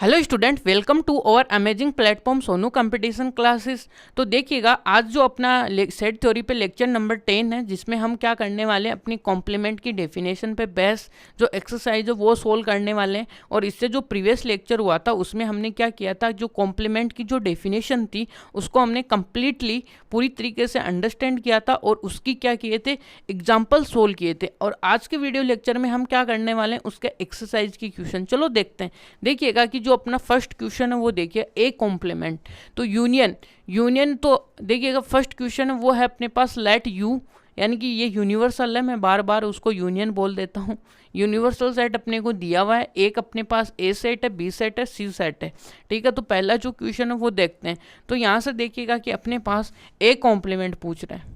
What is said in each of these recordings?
Hello student, welcome to our amazing platform Sonu competition classes. तो देखिएगा, आज जो अपना सेट थ्योरी पे लेक्चर नंबर 10 है, जिसमें हम क्या करने वाले हैं, अपनी कॉम्प्लीमेंट की डेफिनेशन पे बेस जो एक्सरसाइज है वो सोल्व करने वाले हैं। और इससे जो प्रीवियस लेक्चर हुआ था उसमें हमने क्या किया था, जो कॉम्प्लीमेंट की जो डेफिनेशन थी उसको हमने कम्प्लीटली पूरी तरीके से अंडरस्टैंड किया था और उसकी क्या किए थे, एग्जाम्पल सोल्व किए थे। और आज के वीडियो लेक्चर में हम क्या करने वाले हैं, उसके एक्सरसाइज की क्वेश्चन चलो देखते हैं। देखिएगा कि जो अपना फर्स्ट क्वेश्चन है वो देखिए, ए कॉम्प्लीमेंट तो यूनियन। यूनियन तो देखिएगा फर्स्ट क्वेश्चन है वो है अपने पास लेट यू, यानी कि ये यूनिवर्सल है, मैं बार बार उसको यूनियन बोल देता हूँ। यूनिवर्सल सेट अपने को दिया हुआ है, एक अपने पास ए सेट है, बी सेट है, सी सेट है। ठीक है, तो पहला जो क्वेश्चन है वो देखते हैं। तो यहाँ से देखिएगा कि अपने पास ए कॉम्प्लीमेंट पूछ रहा है।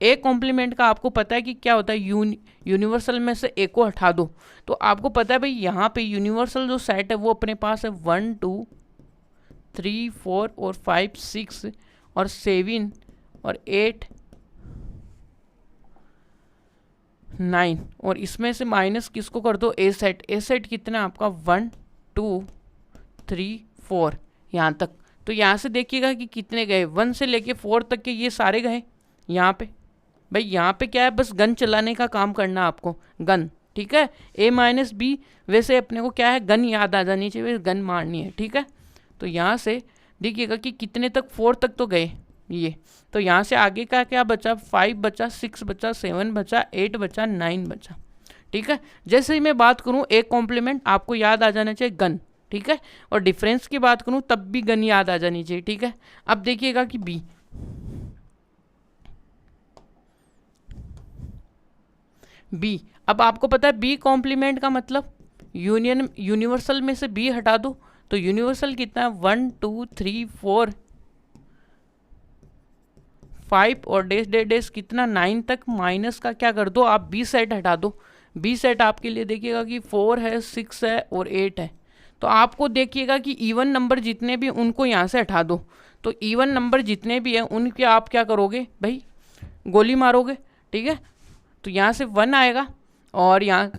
ए कॉम्प्लीमेंट का आपको पता है कि क्या होता है, यूनिवर्सल में से ए को हटा दो। तो आपको पता है भाई, यहाँ पे यूनिवर्सल जो सेट है वो अपने पास है 1 2 3 4 और 5 6 और 7 और 8 9। और इसमें से माइनस किसको कर दो, ए सेट। ए सेट कितना आपका 1 2 3 4 यहाँ तक। तो यहाँ से देखिएगा कि कितने गए, 1 से लेके 4 तक के ये सारे गए यहाँ पे। भाई यहाँ पे क्या है, बस गन चलाने का काम करना आपको, गन। ठीक है, ए माइनस बी, वैसे अपने को क्या है, गन याद आ जानी चाहिए, गन मारनी है। ठीक है, तो यहाँ से देखिएगा कि कितने तक, 4 तक तो गए ये। तो यहाँ से आगे का क्या बचा, 5 बचा, 6 बचा, 7 बचा, 8 बचा, 9 बचा। ठीक है, जैसे ही मैं बात करूँ एक कॉम्प्लीमेंट, आपको याद आ जाना चाहिए गन। ठीक है, और डिफरेंस की बात करूँ तब भी गन याद आ जानी चाहिए। ठीक है, अब देखिएगा कि बी, बी अब आपको पता है बी कॉम्प्लीमेंट का मतलब यूनियन, यूनिवर्सल में से बी हटा दो। तो यूनिवर्सल कितना है, 1 2 3 4 5 और डेस डे डेस कितना 9 तक, माइनस का क्या कर दो आप, बी सेट हटा दो। बी सेट आपके लिए देखिएगा कि 4 है, 6 है और 8 है। तो आपको देखिएगा कि इवन नंबर जितने भी उनको यहाँ से हटा दो। तो इवन नंबर जितने भी हैं उनके आप क्या करोगे भाई, गोली मारोगे। ठीक है, तो यहाँ से 1 आएगा और यहाँ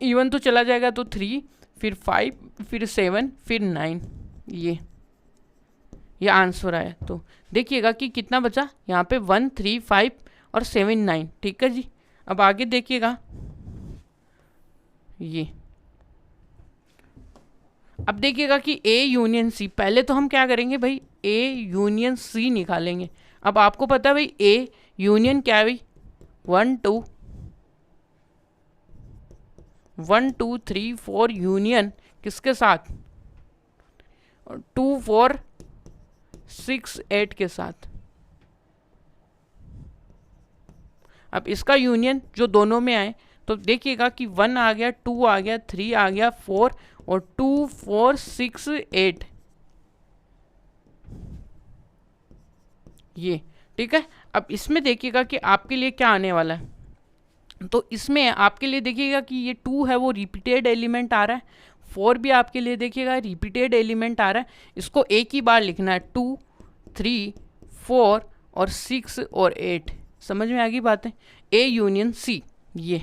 इवन तो चला जाएगा, तो 3 फिर 5 फिर 7 फिर 9, ये आंसर आया। तो देखिएगा कि कितना बचा, यहाँ पे 1 3 5 और 7 9। ठीक है जी, अब आगे देखिएगा ये। अब देखिएगा कि ए यूनियन सी, पहले तो हम क्या करेंगे भाई, ए यूनियन सी निकालेंगे। अब आपको पता है भाई ए यूनियन क्या है भाई, 1 2 3 4 यूनियन किसके साथ, 2 4 6 8 के साथ। अब इसका यूनियन जो दोनों में आए, तो देखिएगा कि 1 आ गया, 2 आ गया, 3 आ गया, 4 और 2 4 6 8 ये। ठीक है, अब इसमें देखिएगा कि आपके लिए क्या आने वाला है। तो इसमें आपके लिए देखिएगा कि ये 2 है वो रिपीटेड एलिमेंट आ रहा है, 4 भी आपके लिए देखिएगा रिपीटेड एलिमेंट आ रहा है। इसको एक ही बार लिखना है, 2 3 4 और 6 और 8। समझ में आ गई बातें, ए यूनियन सी। ये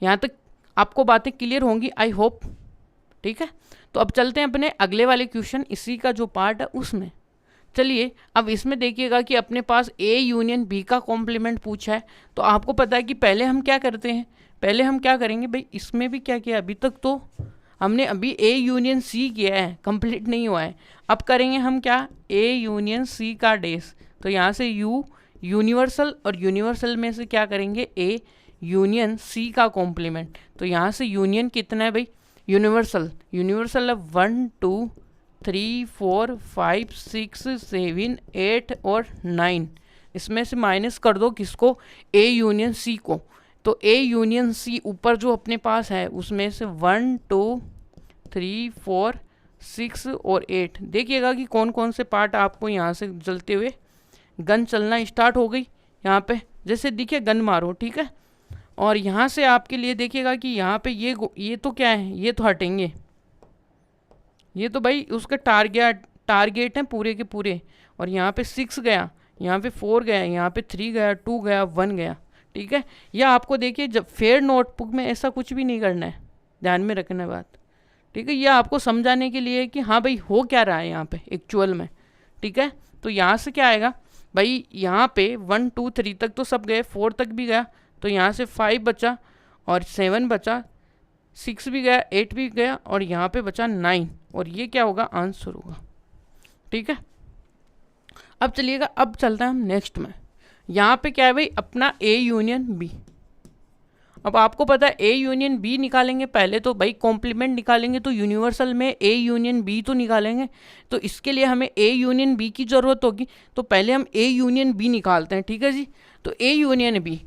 यहाँ तक आपको बातें क्लियर होंगी, आई होप। ठीक है, तो अब चलते हैं अपने अगले वाले क्वेश्चन, इसी का जो पार्ट है उसमें। चलिए, अब इसमें देखिएगा कि अपने पास ए यूनियन बी का कॉम्प्लीमेंट पूछा है। तो आपको पता है कि पहले हम क्या करते हैं, पहले हम क्या करेंगे भाई, इसमें भी क्या किया, अभी तक तो हमने अभी ए यूनियन सी किया है, कंप्लीट नहीं हुआ है। अब करेंगे हम क्या, ए यूनियन सी का डेस। तो यहाँ से यू यूनिवर्सल, और यूनिवर्सल में से क्या करेंगे, ए यूनियन सी का कॉम्प्लीमेंट। तो यहाँ से यूनियन कितना है भाई, यूनिवर्सल, यूनिवर्सल है 1 2 3 4 5 6 7 8 और 9। इसमें से माइनस कर दो किसको, ए यूनियन सी को। तो ए यूनियन सी ऊपर जो अपने पास है उसमें से 1 2 3 4 6 और 8। देखिएगा कि कौन कौन से पार्ट आपको यहाँ से जलते हुए, गन चलना स्टार्ट हो गई यहाँ पे, जैसे दिखे गन मारो। ठीक है, और यहाँ से आपके लिए देखिएगा कि यहाँ पे ये तो क्या है, ये तो हटेंगे, ये तो भाई उसका टारगेट है पूरे के पूरे। और यहाँ पे 6 गया, यहाँ पे 4 गया, यहाँ पे 3 गया, 2 गया, 1 गया। ठीक है, या आपको देखिए जब फेयर नोटबुक में ऐसा कुछ भी नहीं करना है, ध्यान में रखना बात। ठीक है, ये आपको समझाने के लिए कि हाँ भाई हो क्या रहा है यहाँ पे एक्चुअल में। ठीक है, तो यहाँ से क्या आएगा भाई, यहाँ पे 1 2 3 तक तो सब गए, 4 तक भी गया, तो यहाँ से 5 बचा और 7 बचा, 6 भी गया, 8 भी गया और यहाँ पे बचा 9, और ये क्या होगा, आंसर होगा। ठीक है, अब चलिएगा, अब चलते हैं हम नेक्स्ट में। यहाँ पे क्या है भाई, अपना ए यूनियन बी। अब आपको पता है ए यूनियन बी निकालेंगे, पहले तो भाई कॉम्प्लीमेंट निकालेंगे तो यूनिवर्सल में ए यूनियन बी तो निकालेंगे, तो इसके लिए हमें ए यूनियन बी की ज़रूरत होगी, तो पहले हम ए यूनियन बी निकालते हैं। ठीक है जी, तो ए यूनियन बी,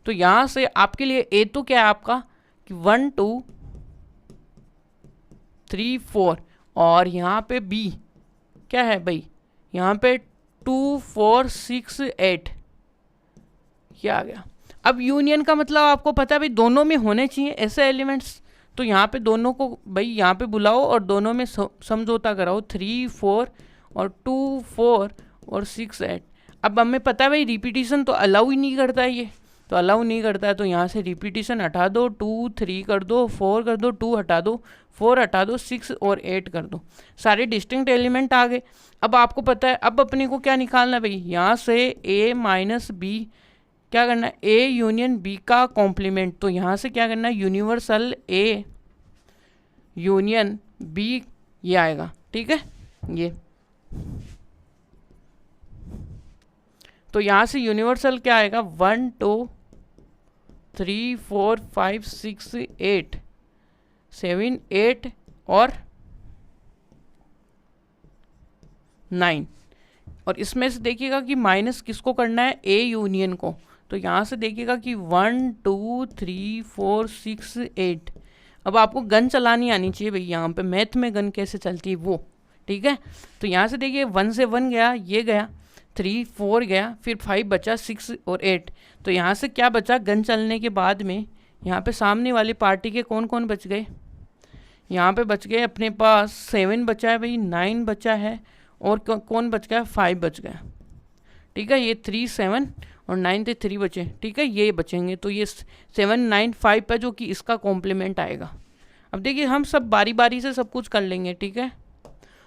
तो यहाँ से आपके लिए ए तो क्या है आपका कि 1 2 3 4, और यहाँ पे बी क्या है भाई, यहाँ पे 2 4 6 8, क्या आ गया। अब यूनियन का मतलब आपको पता है भाई दोनों में होने चाहिए ऐसे एलिमेंट्स, तो यहाँ पे दोनों को भाई यहाँ पे बुलाओ और दोनों में समझौता कराओ, 3 4 और 2 4 और 6 8। अब हमें पता है भाई रिपीटिशन तो अलाउ ही नहीं करता है ये, तो अलाउ नहीं करता है, तो यहाँ से रिपीटिशन हटा दो, 2 3 कर दो, 4 कर दो, 2 हटा दो, 4 हटा दो, 6 और 8 कर दो, सारे डिस्टिंक्ट एलिमेंट आ गए। अब आपको पता है अब अपने को क्या निकालना है भाई, यहाँ से ए माइनस बी क्या करना है, ए यूनियन बी का कॉम्प्लीमेंट, तो यहाँ से क्या करना है, यूनिवर्सल ए यूनियन बी, ये आएगा। ठीक है, ये तो यहाँ से यूनिवर्सल क्या आएगा, 1 2 3 4 5 6 8 7 8 और 9, और इसमें से देखिएगा कि माइनस किसको करना है, ए यूनियन को, तो यहाँ से देखिएगा कि 1 2 3 4 6 8। अब आपको गन चलानी आनी चाहिए भाई, यहाँ पे मैथ में गन कैसे चलती है वो। ठीक है, तो यहाँ से देखिए 1 से 1 गया, ये गया, 3 4 गया, फिर 5 बचा, 6 और 8, तो यहाँ से क्या बचा, गन चलने के बाद में यहाँ पे सामने वाली पार्टी के कौन कौन बच गए, यहाँ पे बच गए अपने पास 7 बचा है भाई, 9 बचा है, और कौन बच गया, 5 बच गया। ठीक है, ये 3 7 और 9 थे, 3 बचे। ठीक है, ये बचेंगे, तो ये 7 9 5 है जो कि इसका कॉम्प्लीमेंट आएगा। अब देखिए हम सब बारी बारी से सब कुछ कर लेंगे। ठीक है,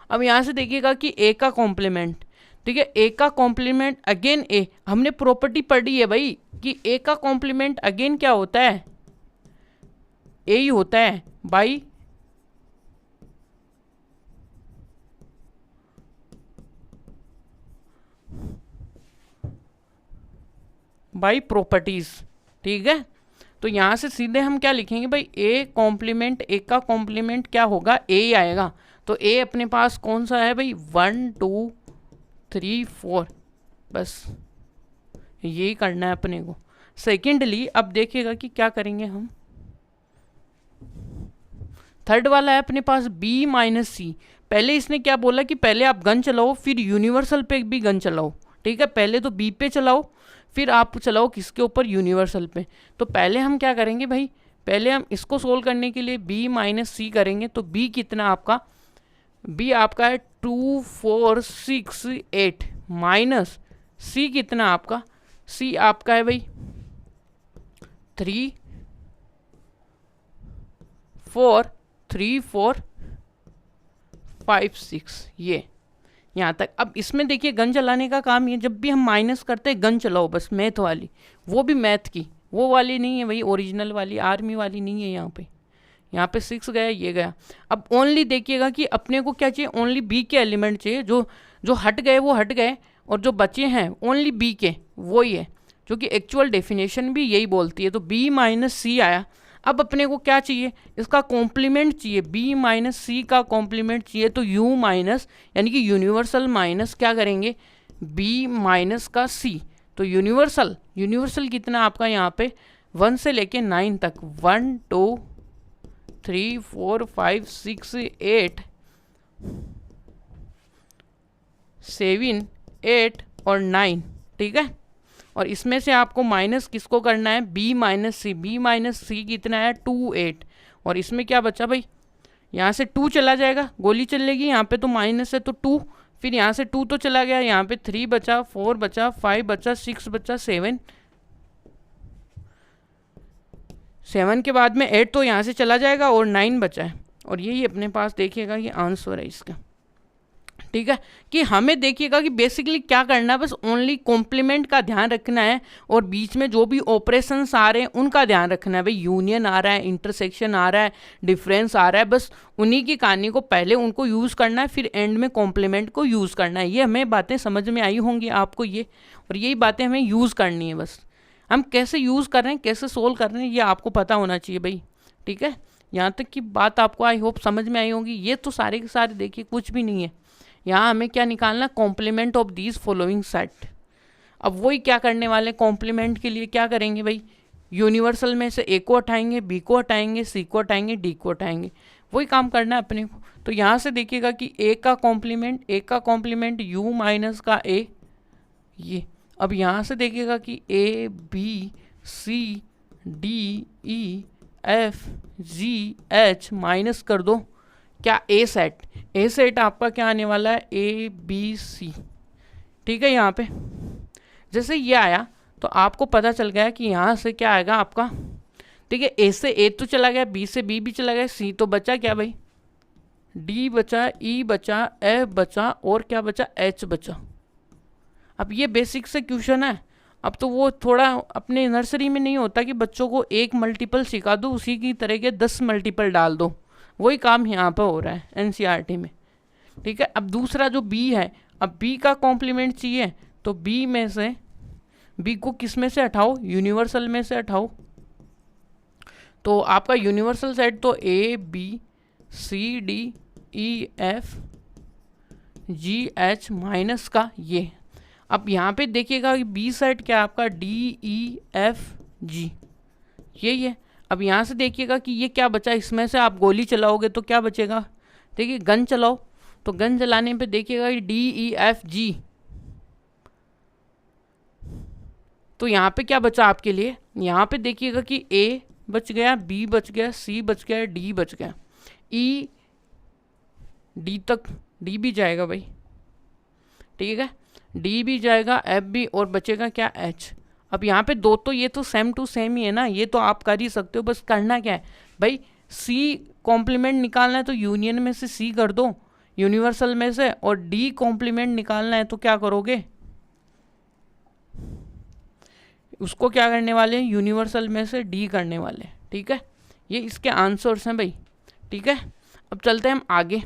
अब यहाँ से देखिएगा कि ए का कॉम्प्लीमेंट, ठीक है, ए का कॉम्प्लीमेंट अगेन ए, हमने प्रॉपर्टी पढ़ी है भाई कि ए का कॉम्प्लीमेंट अगेन क्या होता है, ए ही होता है बाई प्रॉपर्टीज। ठीक है, तो यहाँ से सीधे हम क्या लिखेंगे भाई, ए कॉम्प्लीमेंट, ए का कॉम्प्लीमेंट क्या होगा, ए ही आएगा, तो ए अपने पास कौन सा है भाई, 1 2 3 4, बस यही करना है अपने को। सेकेंडली अब देखिएगा कि क्या करेंगे हम, थर्ड वाला है अपने पास बी माइनस सी। पहले इसने क्या बोला कि पहले आप गन चलाओ फिर यूनिवर्सल पे भी गन चलाओ। ठीक है, पहले तो बी पे चलाओ फिर आप चलाओ किसके ऊपर, यूनिवर्सल पे। तो पहले हम क्या करेंगे भाई, पहले हम इसको सोल्व करने के लिए बी माइनस सी करेंगे, तो बी कितना आपका, बी आपका है 2 4 6 8 माइनस सी कितना आपका, सी आपका है भाई 3 4 3 4 5 6, ये यहाँ तक। अब इसमें देखिए गन चलाने का काम ये, जब भी हम माइनस करते हैं गन चलाओ बस, मैथ वाली, वो भी मैथ की, वो वाली नहीं है भाई, ओरिजिनल वाली आर्मी वाली नहीं है। यहाँ पे 6 गया, ये गया। अब ओनली देखिएगा कि अपने को क्या चाहिए, ओनली बी के एलिमेंट चाहिए, जो जो हट गए वो हट गए, और जो बचे हैं ओनली बी के वो ही है, जो कि एक्चुअल डेफिनेशन भी यही बोलती है। तो बी माइनस सी आया। अब अपने को क्या चाहिए, इसका कॉम्प्लीमेंट चाहिए, बी माइनस सी का कॉम्प्लीमेंट चाहिए, तो यू माइनस यानी कि यूनिवर्सल माइनस क्या करेंगे, बी माइनस का सी। तो यूनिवर्सल कितना आपका यहाँ पे 1 से लेके 9 तक, 1 2 3 4 5 6 8 7 8 और 9। ठीक है, और इसमें से आपको माइनस किसको करना है, बी माइनस सी। बी माइनस सी कितना है 2 8, और इसमें क्या बचा भाई, यहाँ से 2 चला जाएगा, गोली चलेगी, यहाँ पे तो माइनस है तो 2, फिर यहाँ से 2 तो चला गया, यहाँ पे 3 बचा, 4 बचा, 5 बचा, 6 बचा, 7 के बाद में 8 तो यहाँ से चला जाएगा और 9 बचा है। और यही अपने पास देखिएगा ये आंसर है इसका। ठीक है, कि हमें देखिएगा कि बेसिकली क्या करना है, बस ओनली कॉम्प्लीमेंट का ध्यान रखना है और बीच में जो भी ऑपरेशंस आ रहे हैं उनका ध्यान रखना है। भाई यूनियन आ रहा है, इंटरसेक्शन आ रहा है, डिफरेंस आ रहा है, बस उन्हीं की कहानी को पहले उनको यूज़ करना है, फिर एंड में कॉम्प्लीमेंट को यूज़ करना है। ये हमें बातें समझ में आई होंगी आपको ये, और यही बातें हमें यूज़ करनी है। बस हम कैसे यूज़ कर रहे हैं, कैसे सोल्व कर रहे हैं, ये आपको पता होना चाहिए भाई। ठीक है, यहाँ तक की बात आपको आई होप समझ में आई होगी। ये तो सारे के सारे देखिए कुछ भी नहीं है, यहाँ हमें क्या निकालना, complement of these following set. अब वही क्या करने वाले, कॉम्प्लीमेंट के लिए क्या करेंगे भाई, यूनिवर्सल में से ए को हटाएंगे, बी को हटाएंगे, सी को हटाएंगे, डी को हटाएंगे, वही काम करना है अपने को। तो यहाँ से देखिएगा कि ए का कॉम्प्लीमेंट यू माइनस का ए, ये। अब यहाँ से देखिएगा कि A B C D E F G H minus कर दो क्या, ए सेट आपका क्या आने वाला है, ए बी सी। ठीक है, यहाँ पे जैसे ये आया तो आपको पता चल गया कि यहाँ से क्या आएगा आपका। ठीक है, ए से ए तो चला गया, बी से बी भी चला गया, सी तो बचा क्या भाई, डी बचा, ई बचा, एफ बचा, और क्या बचा, एच बचा। अब ये बेसिक से क्वेश्चन है। अब तो वो थोड़ा अपने नर्सरी में नहीं होता कि बच्चों को एक मल्टीपल सिखा दो, उसी की तरह के 10 मल्टीपल डाल दो, वही काम यहाँ पर हो रहा है एनसीईआरटी में। ठीक है, अब दूसरा जो बी है, अब बी का कॉम्प्लीमेंट चाहिए तो बी में से, बी को किस में से हटाओ, यूनिवर्सल में से हटाओ। तो आपका यूनिवर्सल सेट तो A B C D E F G H minus का ये। अब यहाँ पे देखिएगा कि बी सेट क्या आपका, डी ई एफ जी, यही है। अब यहाँ से देखिएगा कि ये क्या बचा, इसमें से आप गोली चलाओगे तो क्या बचेगा, देखिए गन चलाओ, तो गन चलाने पे देखिएगा कि डी ई एफ जी, तो यहाँ पे क्या बचा आपके लिए, यहाँ पे देखिएगा कि ए बच गया, बी बच गया, सी बच गया, डी बच गया, ई डी तक, डी भी जाएगा भाई। ठीक है, डी भी जाएगा, एफ भी, और बचेगा क्या, एच। अब यहाँ पे दो तो ये तो सेम टू सेम ही है ना, ये तो आप कर ही सकते हो। बस करना क्या है भाई, सी कॉम्प्लीमेंट निकालना है तो यूनियन में से सी कर दो यूनिवर्सल में से, और डी कॉम्प्लीमेंट निकालना है तो क्या करोगे, उसको क्या करने वाले हैं, यूनिवर्सल में से डी करने वाले। ठीक है, ये इसके आंसर्स हैं भाई। ठीक है, अब चलते हैं हम आगे।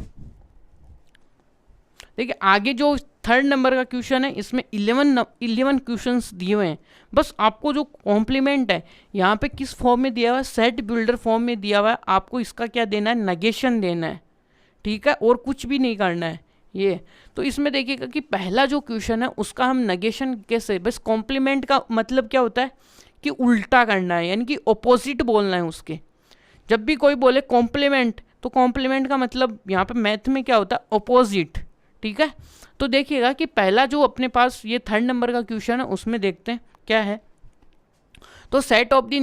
देखिए आगे जो थर्ड नंबर का क्वेश्चन है, इसमें 11 क्वेश्चंस दिए हुए हैं। बस आपको जो कॉम्प्लीमेंट है यहाँ पे किस फॉर्म में दिया हुआ है, सेट बिल्डर फॉर्म में दिया हुआ है, आपको इसका क्या देना है, नेगेशन देना है। ठीक है, और कुछ भी नहीं करना है ये। तो इसमें देखिएगा कि पहला जो क्वेश्चन है उसका हम नेगेशन कैसे, बस कॉम्प्लीमेंट का मतलब क्या होता है कि उल्टा करना है, यानी कि ऑपोजिट बोलना है उसके। जब भी कोई बोले कॉम्प्लीमेंट, तो कॉम्प्लीमेंट का मतलब यहाँ पे मैथ में क्या होता है, ऑपोजिट। ठीक है, तो देखिएगा कि पहला जो अपने पास ये थर्ड नंबर का क्वेश्चन है उसमें देखते हैं क्या है। तो set of the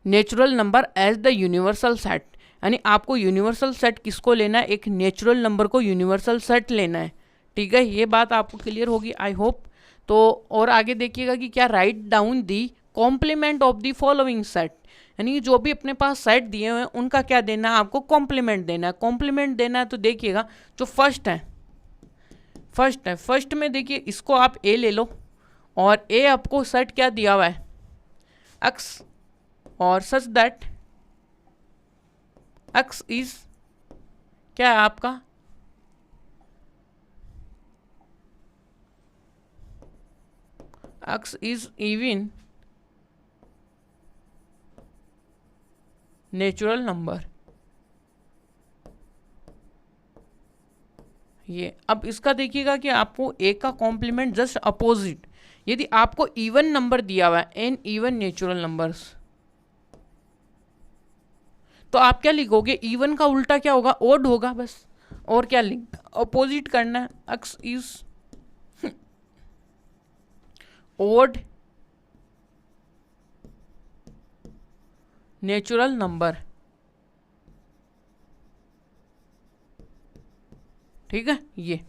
natural number as the universal set, यानी आपको यूनिवर्सल सेट किसको लेना है, एक नेचुरल नंबर को यूनिवर्सल सेट लेना है। ठीक है, ये बात आपको क्लियर होगी आई होप। तो और आगे देखिएगा कि क्या, write down the complement of the following set, यानी जो भी अपने पास सेट दिए हुए हैं उनका क्या देना है, आपको कॉम्प्लीमेंट देना है। कॉम्प्लीमेंट देना है तो देखिएगा जो फर्स्ट में देखिए इसको आप ए ले लो, और ए आपको सेट क्या दिया हुआ है, एक्स, और सच दैट एक्स इज क्या है आपका, x is even natural number. ये अब इसका देखिएगा कि आपको ए का कॉम्प्लीमेंट जस्ट अपोजिट, यदि आपको इवन नंबर दिया हुआ है, एन इवन नेचुरल नंबर्स, तो आप क्या लिखोगे, इवन का उल्टा क्या होगा, ओड होगा बस। और क्या लिख, अपोजिट करना है, x is odd natural number. ठीक है, ये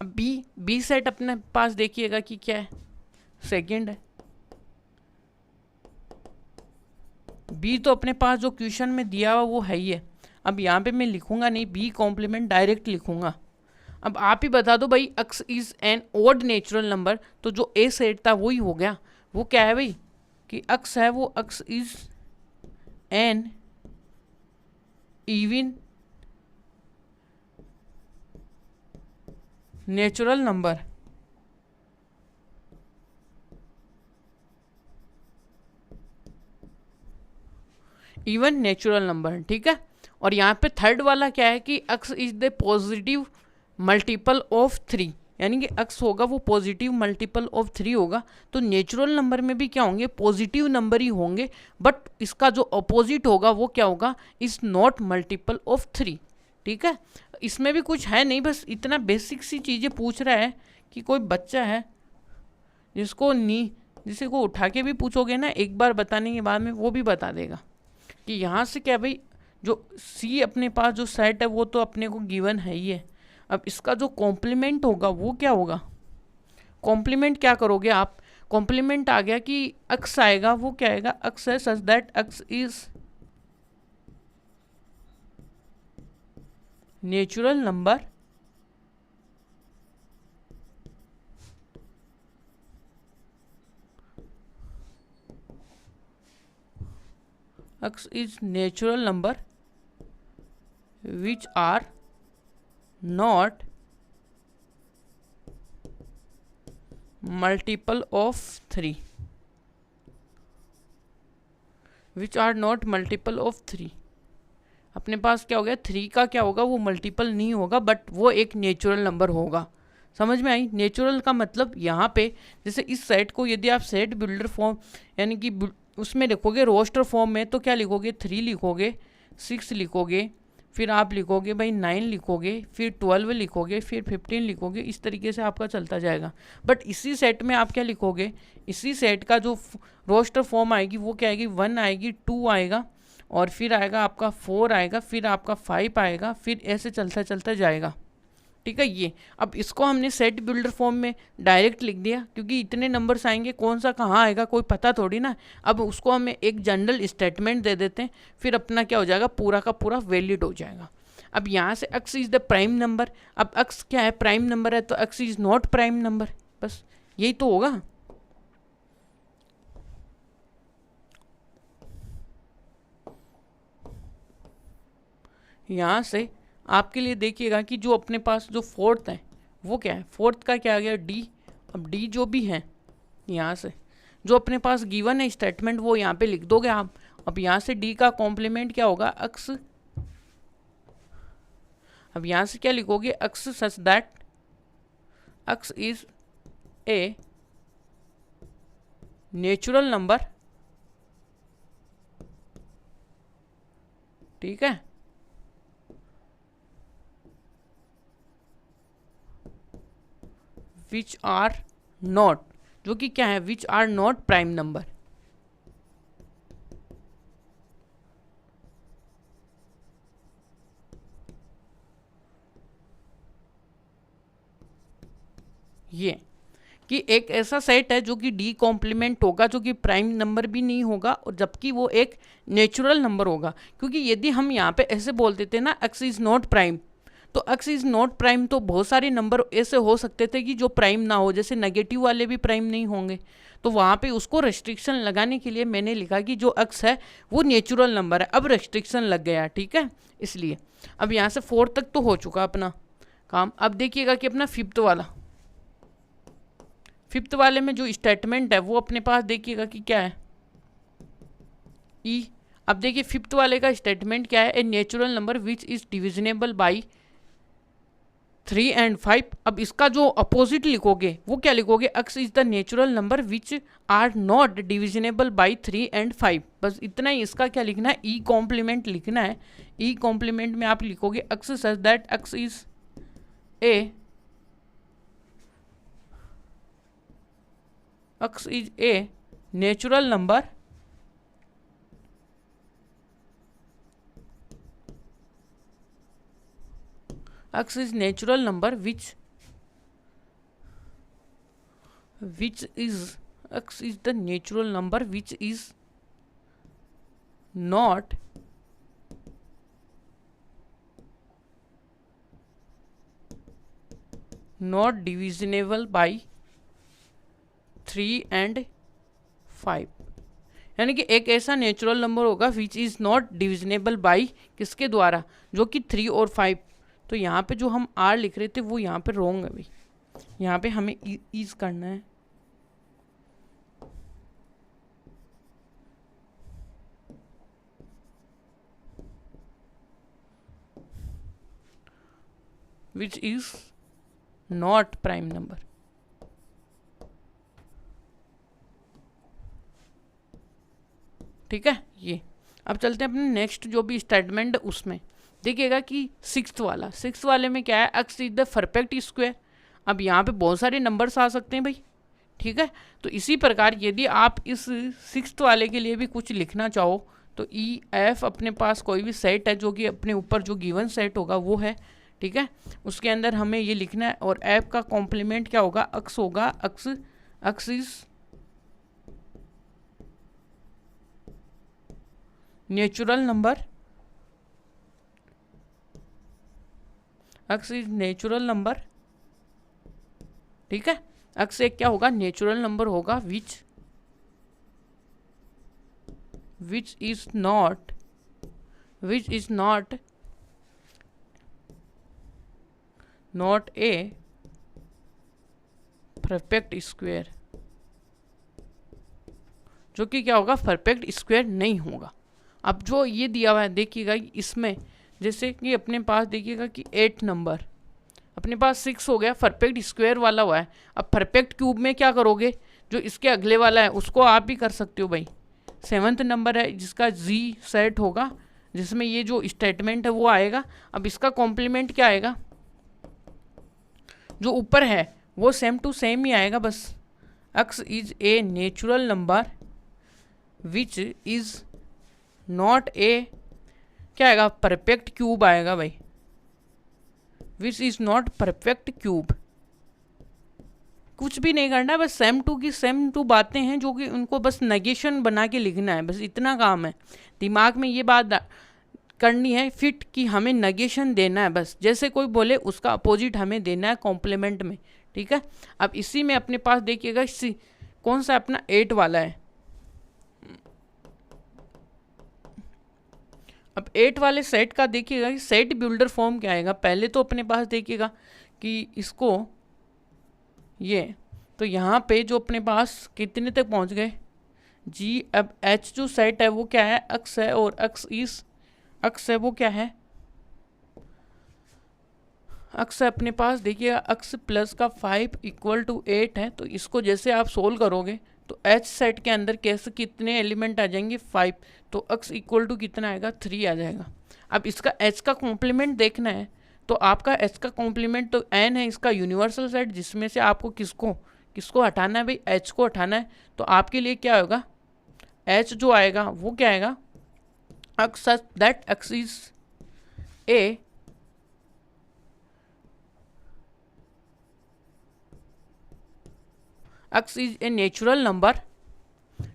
अब बी सेट अपने पास देखिएगा कि क्या है, सेकंड है। बी तो अपने पास जो क्वेश्चन में दिया हुआ वो है ही है। अब यहाँ पे मैं लिखूंगा नहीं, बी कॉम्प्लीमेंट डायरेक्ट लिखूंगा। अब आप ही बता दो भाई, x is an odd natural number, तो जो ए सेट था वही हो गया। वो क्या है भाई कि x है वो x is N even natural number. Even natural number, ठीक है। और यहाँ पे थर्ड वाला क्या है कि x is the positive multiple of 3, यानी कि x होगा वो पॉजिटिव मल्टीपल ऑफ 3 होगा। तो नेचुरल नंबर में भी क्या होंगे, पॉजिटिव नंबर ही होंगे, बट इसका जो अपोजिट होगा वो क्या होगा, इज नॉट मल्टीपल ऑफ 3, ठीक है। इसमें भी कुछ है नहीं, बस इतना बेसिक सी चीज़ें पूछ रहा है कि कोई बच्चा है जिसे को उठा के भी पूछोगे ना एक बार बताने के बाद में वो भी बता देगा कि यहाँ से क्या भाई, जो सी अपने पास जो सेट है वो तो अपने को गिवन है ही है। अब इसका जो कॉम्प्लीमेंट होगा वो क्या होगा, कॉम्प्लीमेंट क्या करोगे आप, कॉम्प्लीमेंट आ गया कि एक्स आएगा, वो क्या आएगा, एक्स है सच that x is natural number x is natural number which are not multiple of 3, which are not multiple of 3। अपने पास क्या हो गया, 3 का क्या होगा, वो मल्टीपल नहीं होगा, बट वो एक नेचुरल नंबर होगा। समझ में आई। नेचुरल का मतलब यहाँ पे जैसे इस सेट को यदि आप सेट बिल्डर फॉर्म यानी कि उसमें लिखोगे रोस्टर फॉर्म में, तो क्या लिखोगे, 3 लिखोगे, 6 लिखोगे, फिर आप लिखोगे भाई 9 लिखोगे, फिर 12 लिखोगे, फिर 15 लिखोगे, इस तरीके से आपका चलता जाएगा। बट इसी सेट में आप क्या लिखोगे, इसी सेट का जो रोस्टर फॉर्म आएगी वो क्या आएगी, 1 आएगी, 2 आएगा, और फिर आएगा आपका 4 आएगा, फिर आपका 5 आएगा, फिर ऐसे चलता चलता जाएगा, ठीक है। ये अब इसको हमने सेट बिल्डर फॉर्म में डायरेक्ट लिख दिया, क्योंकि इतने नंबर्स आएंगे, कौन सा कहाँ आएगा कोई पता थोड़ी ना। अब उसको हमें एक जनरल स्टेटमेंट दे देते हैं, फिर अपना क्या हो जाएगा, पूरा का पूरा वैलिड हो जाएगा। अब यहाँ से x is the prime number, अब x क्या है, प्राइम नंबर है, तो x is not prime number, बस यही तो होगा। यहाँ से आपके लिए देखिएगा कि जो अपने पास जो फोर्थ है वो क्या है, फोर्थ का क्या आ गया, डी। अब डी जो भी है यहाँ से जो अपने पास गिवन है स्टेटमेंट वो यहाँ पे लिख दोगे आप। अब यहाँ से डी का कॉम्प्लीमेंट क्या होगा, एक्स। अब यहाँ से क्या लिखोगे, x such that x is a natural number, ठीक है। विच आर नॉट, जो कि क्या है, which are not prime number. ये कि एक ऐसा सेट है जो कि डी कॉम्प्लीमेंट होगा, जो कि प्राइम नंबर भी नहीं होगा, और जबकि वो एक नेचुरल नंबर होगा। क्योंकि यदि हम यहाँ पे ऐसे बोल देते ना एक्स इज नॉट प्राइम, तो एक्स इज नॉट प्राइम, तो बहुत सारे नंबर ऐसे हो सकते थे कि जो प्राइम ना हो, जैसे नेगेटिव वाले भी प्राइम नहीं होंगे। तो वहाँ पे उसको रेस्ट्रिक्शन लगाने के लिए मैंने लिखा कि जो एक्स है वो नेचुरल नंबर है। अब रेस्ट्रिक्शन लग गया, ठीक है, इसलिए। अब यहाँ से 4 तक तो हो चुका अपना काम। अब देखिएगा कि अपना फिफ्थ वाले में जो स्टेटमेंट है वो अपने पास देखिएगा कि क्या है, ई। अब देखिए फिफ्थ वाले का स्टेटमेंट क्या है, a natural number which is divisible by 3 and 5। अब इसका जो अपोजिट लिखोगे वो क्या लिखोगे, x is the natural number which are not divisible by 3 and 5। बस इतना ही इसका क्या लिखना है, ई कॉम्प्लीमेंट लिखना है। ई कॉम्प्लीमेंट में आप लिखोगे x such that x is a natural number x is natural number which is x is the natural number which is not not divisible by 3 and 5, यानी कि एक ऐसा नेचुरल नंबर होगा which is not divisible by किसके द्वारा, जो कि 3 और 5। तो यहाँ पे जो हम आर लिख रहे थे वो यहाँ पे रॉन्ग है भाई, यहाँ पे हमें इज करना है। विच इज नॉट प्राइम नंबर। ठीक है, ये अब चलते हैं अपने नेक्स्ट जो भी स्टेटमेंट उसमें देखिएगा कि सिक्स्थ वाले में क्या है, x is the perfect square. अब यहाँ पे बहुत सारे नंबर्स आ सकते हैं भाई, ठीक है। तो इसी प्रकार यदि आप इस सिक्स्थ वाले के लिए भी कुछ लिखना चाहो तो ई एफ अपने पास कोई भी सेट है जो कि अपने ऊपर जो गिवन सेट होगा वो है, ठीक है। उसके अंदर हमें ये लिखना है और एफ का कॉम्प्लीमेंट क्या होगा, अक्स होगा। X is natural number, x is natural number, ठीक है। अक्स एक क्या होगा, नेचुरल नंबर होगा which is not a perfect square, जो कि क्या होगा, परफेक्ट स्क्वायर नहीं होगा। अब जो ये दिया हुआ है देखिएगा इसमें, जैसे कि अपने पास देखिएगा कि 8 नंबर, अपने पास 6 हो गया, परफेक्ट स्क्वायर वाला हुआ है। अब परफेक्ट क्यूब में क्या करोगे, जो इसके अगले वाला है उसको आप भी कर सकते हो भाई। 7th नंबर है जिसका जी सेट होगा, जिसमें ये जो स्टेटमेंट है वो आएगा। अब इसका कॉम्प्लीमेंट क्या आएगा, जो ऊपर है वो सेम टू सेम ही आएगा बस। X is a natural number which is not ए क्या आएगा, परफेक्ट क्यूब आएगा भाई, विच इज नॉट परफेक्ट क्यूब। कुछ भी नहीं करना है, बस सेम टू की सेम टू बातें हैं जो कि उनको बस नेगेशन बना के लिखना है, बस इतना काम है। दिमाग में ये बात करनी है फिट कि हमें नेगेशन देना है बस, जैसे कोई बोले उसका अपोजिट हमें देना है कॉम्प्लीमेंट में, ठीक है। अब इसी में अपने पास देखिएगा कौन सा अपना 8 वाला है। अब 8 वाले सेट का देखिएगा कि सेट बिल्डर फॉर्म क्या आएगा। पहले तो अपने पास देखिएगा कि इसको ये, तो यहाँ पे जो अपने पास कितने तक पहुँच गए जी। अब एच जो सेट है वो क्या है, अक्स है, और अक्स है वो क्या है, अक्स है अपने पास देखिएगा अक्स प्लस का 5 इक्वल टू 8 है। तो इसको जैसे आप सोल्व करोगे तो एच सेट के अंदर कैसे कितने एलिमेंट आ जाएंगे, 5। तो अक्स इक्वल टू कितना आएगा, 3 आ जाएगा। अब इसका एच का कॉम्प्लीमेंट देखना है तो आपका एच का कॉम्प्लीमेंट तो एन है, इसका यूनिवर्सल सेट, जिसमें से आपको किसको हटाना है भाई, एच को हटाना है। तो आपके लिए क्या होगा, एच जो आएगा वो क्या आएगा, x that x is a x is a natural number,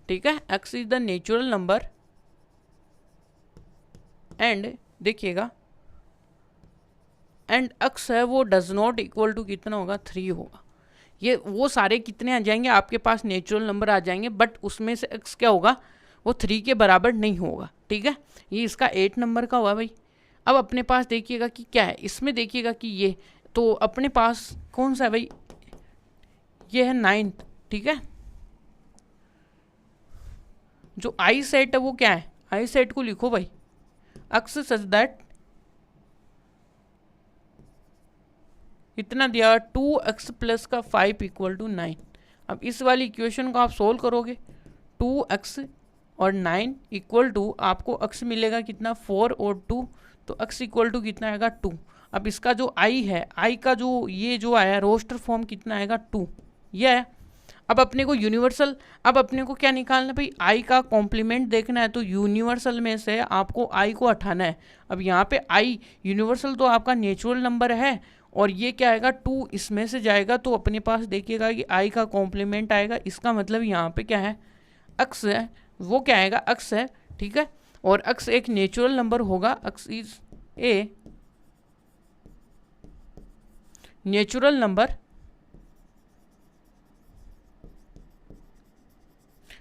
ठीक है। x is the natural number and देखिएगा एंड x है वो डज नॉट इक्वल टू कितना होगा, 3 होगा। ये वो सारे कितने आ जाएंगे आपके पास, नेचुरल नंबर आ जाएंगे, बट उसमें से x क्या होगा, वो 3 के बराबर नहीं होगा, ठीक है। ये इसका 8 नंबर का हुआ भाई। अब अपने पास देखिएगा कि क्या है, इसमें देखिएगा कि ये तो अपने पास कौन सा है भाई, ये है 9th, ठीक है। जो आई सेट है वो क्या है, आई सेट को लिखो भाई, अक्स सच दैट इतना दिया 2x प्लस का 5 इक्वल टू 9। अब इस वाली इक्वेशन को आप सोल्व करोगे, 2x और 9 इक्वल टू आपको x मिलेगा कितना, 4 और 2, तो x इक्वल टू कितना आएगा, 2। अब इसका जो i है, i का जो ये जो आया रोस्टर फॉर्म कितना आएगा, 2, ये है। अब अपने को यूनिवर्सल, अब अपने को क्या निकालना भाई, आई का कॉम्प्लीमेंट देखना है, तो यूनिवर्सल में से आपको आई को हटाना है। अब यहाँ पे आई यूनिवर्सल तो आपका नेचुरल नंबर है और ये क्या आएगा, 2 इसमें से जाएगा, तो अपने पास देखिएगा कि आई का कॉम्प्लीमेंट आएगा। इसका मतलब यहाँ पे क्या है, अक्स है वो क्या आएगा, अक्स है, ठीक है। और अक्स एक नेचुरल नंबर होगा, x is a natural number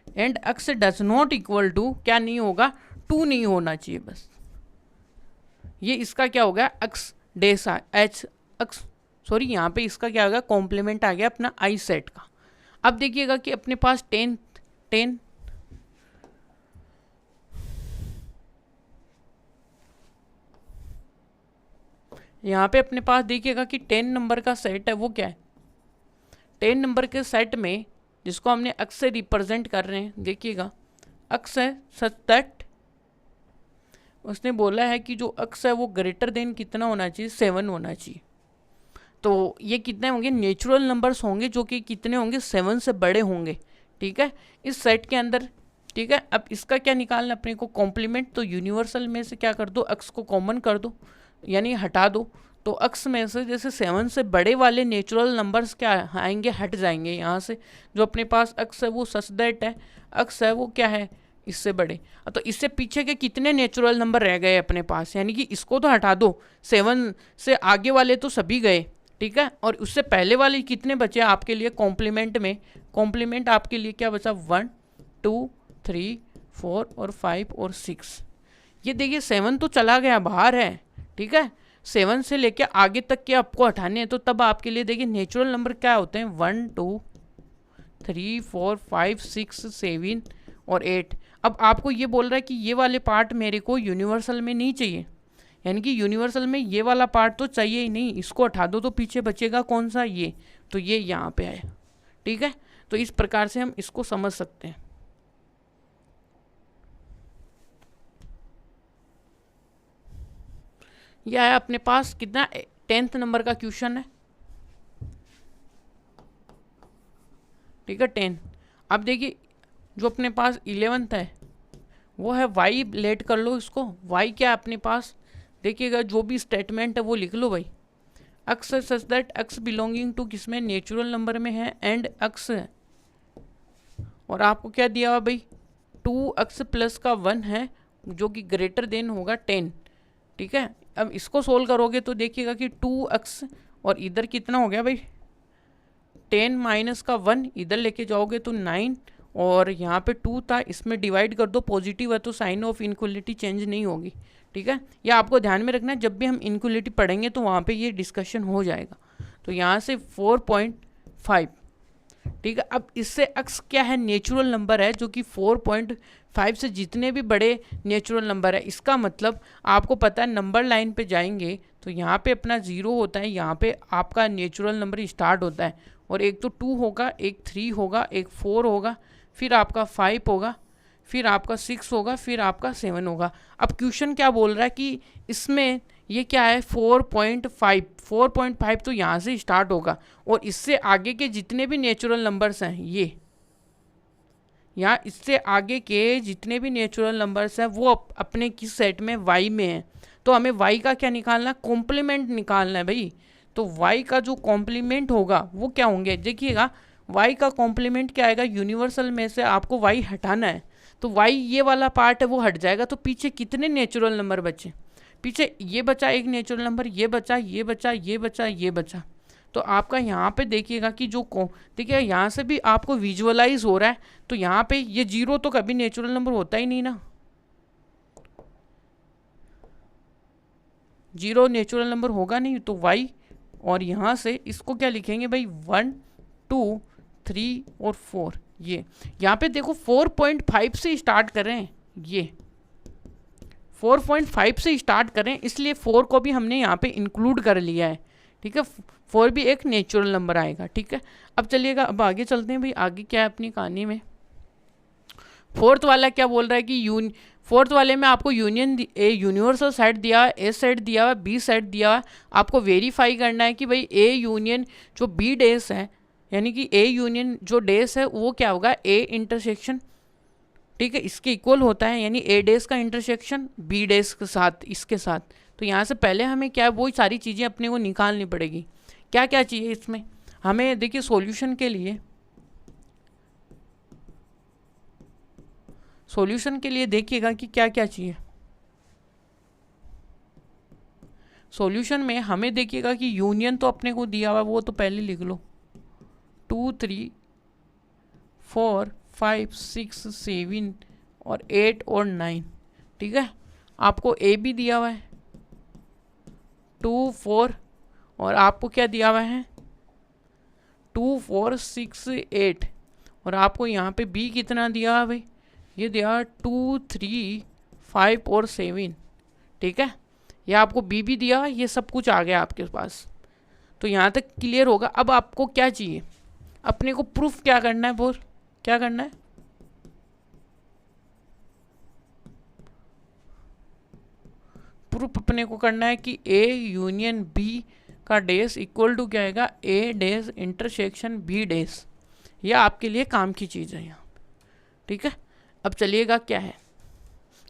and x does not equal to, क्या नहीं होगा, 2 नहीं होना चाहिए बस। ये इसका क्या हो गया, x डेस एच x, सॉरी यहाँ पे इसका क्या हो गया, कॉम्प्लीमेंट आ गया अपना आई सेट का। अब देखिएगा कि अपने पास 10 यहाँ पे अपने पास देखिएगा कि 10 नंबर का सेट है, वो क्या है, 10 नंबर के सेट में जिसको हमने x से रिप्रेजेंट कर रहे हैं, देखिएगा x है सच दैट, उसने बोला है कि जो x है वो ग्रेटर देन कितना होना चाहिए, 7 होना चाहिए। तो ये कितने होंगे, नेचुरल नंबर्स होंगे जो कि कितने होंगे, 7 से बड़े होंगे, ठीक है, इस सेट के अंदर, ठीक है। अब इसका क्या निकालना अपने को, कॉम्प्लीमेंट, तो यूनिवर्सल में से क्या कर दो, x को कॉमन कर दो, यानी हटा दो, तो x में से जैसे 7 से बड़े वाले नेचुरल नंबर्स क्या आएंगे, हट जाएंगे यहाँ से। जो अपने पास x है वो सच दैट है, x है वो क्या है, इससे बड़े। तो इससे पीछे के कितने नेचुरल नंबर रह गए अपने पास, यानी कि इसको तो हटा दो, 7 से आगे वाले तो सभी गए, ठीक है, और उससे पहले वाले कितने बचे आपके लिए कॉम्प्लीमेंट में, कॉम्प्लीमेंट आपके लिए क्या बचा, 1 2 3 4 और 5 और 6। ये देखिए 7 तो चला गया बाहर है, ठीक है, 7 से लेके आगे तक के आपको हटाने हैं, तो तब आपके लिए देखिए नेचुरल नंबर क्या होते हैं, 1 2 3 4 5 6 7 और 8। अब आपको ये बोल रहा है कि ये वाले पार्ट मेरे को यूनिवर्सल में नहीं चाहिए, यानी कि यूनिवर्सल में ये वाला पार्ट तो चाहिए ही नहीं, इसको हटा दो तो पीछे बचेगा कौन सा, ये, तो ये यहाँ पे आया, ठीक है। तो इस प्रकार से हम इसको समझ सकते हैं। यह है अपने पास कितना, 10th नंबर का क्वेश्चन है, ठीक है, 10। अब देखिए जो अपने पास 11th है वो है y, लेट कर लो इसको, y क्या है अपने पास, देखिएगा जो भी स्टेटमेंट है वो लिख लो भाई, x such that x belonging to किसमें, नेचुरल नंबर में है, एंड x है, और आपको क्या दिया हुआ भाई, 2x प्लस का 1 है जो कि ग्रेटर देन होगा 10, ठीक है। अब इसको सोल्व करोगे तो देखिएगा कि 2x और इधर कितना हो गया भाई, 10 माइनस का 1 इधर लेके जाओगे तो 9, और यहाँ पे 2 था, इसमें डिवाइड कर दो, पॉजिटिव है तो साइन ऑफ इनक्वलिटी चेंज नहीं होगी, ठीक है। यह आपको ध्यान में रखना है, जब भी हम इनक्वलिटी पढ़ेंगे तो वहाँ पे ये डिस्कशन हो जाएगा। तो यहाँ से 4.5, ठीक है। अब इससे x क्या है, नेचुरल नंबर है जो कि 4.5 से जितने भी बड़े नेचुरल नंबर है, इसका मतलब आपको पता है नंबर लाइन पे जाएंगे तो यहाँ पे अपना 0 होता है, यहाँ पे आपका नेचुरल नंबर स्टार्ट होता है, और एक तो 2 होगा, एक 3 होगा, एक 4 होगा, फिर आपका 5 होगा, फिर आपका 6 होगा, फिर आपका 7 होगा। अब क्वेश्चन क्या बोल रहा है कि इसमें ये क्या है, 4.5 तो यहाँ से स्टार्ट होगा, और इससे आगे के जितने भी नेचुरल नंबर्स हैं, ये यहाँ इससे आगे के जितने भी नेचुरल नंबर्स हैं वो अपने किस सेट में, y में है। तो हमें y का क्या निकालना है, कॉम्प्लीमेंट निकालना है भाई। तो y का जो कॉम्प्लीमेंट होगा वो क्या होंगे, देखिएगा y का कॉम्प्लीमेंट क्या आएगा, यूनिवर्सल में से आपको y हटाना है, तो y ये वाला पार्ट है वो हट जाएगा, तो पीछे कितने नेचुरल नंबर बचे, पीछे ये बचा एक नेचुरल नंबर, ये बचा, ये बचा, ये बचा, ये बचा। तो आपका यहाँ पे देखिएगा कि जो देखिए यहाँ से भी आपको विजुअलाइज हो रहा है, तो यहाँ पे ये 0 तो कभी नेचुरल नंबर होता ही नहीं ना, 0 नेचुरल नंबर होगा नहीं, तो y, और यहाँ से इसको क्या लिखेंगे भाई, 1 2 3 और 4। ये यहाँ पे देखो 4.5 से स्टार्ट करें, ये 4.5 से स्टार्ट करें, इसलिए 4 को भी हमने यहाँ पे इंक्लूड कर लिया है, ठीक है। 4 भी एक नेचुरल नंबर आएगा, ठीक है। अब चलिएगा, अब आगे चलते हैं भाई, आगे क्या है अपनी कहानी में। फोर्थ वाला क्या बोल रहा है कि फोर्थ वाले में आपको यूनिवर्सल सेट दिया है, ए सेट दिया हुआ है, बी सेट दिया हुआ है, आपको वेरीफाई करना है कि भाई ए यूनियन जो बी डेस है, यानी कि ए यूनियन जो डेस है वो क्या होगा, ए इंटरसेक्शन, ठीक है, इसके इक्वल होता है, यानी ए डेस का इंटरसेक्शन बी डेस के साथ, इसके साथ। तो यहाँ से पहले हमें क्या है, वो सारी चीज़ें अपने को निकालनी पड़ेगी। क्या क्या चाहिए इसमें हमें, देखिए सॉल्यूशन के लिए देखिएगा कि क्या क्या चाहिए। सॉल्यूशन में हमें देखिएगा कि यूनियन तो अपने को दिया हुआ है, वो तो पहले लिख लो 2 3 4 5 6 7 और 8 और 9, ठीक है। आपको ए भी दिया हुआ है 2 4 और आपको क्या दिया हुआ है 2 4 6 8 और आपको यहाँ पे बी कितना दिया है भाई, ये दिया 2 3 5 और 7, ठीक है। ये आपको बी भी दिया, ये सब कुछ आ गया आपके पास। तो यहाँ तक क्लियर होगा। अब आपको क्या चाहिए, अपने को प्रूफ क्या करना है, बोल क्या करना है, प्रूफ अपने को करना है कि ए यूनियन बी का डेस इक्वल टू क्या आएगा, ए डेस इंटरसेक्शन बी डेस। ये आपके लिए काम की चीज़ है यहाँ, ठीक है। अब चलिएगा क्या है,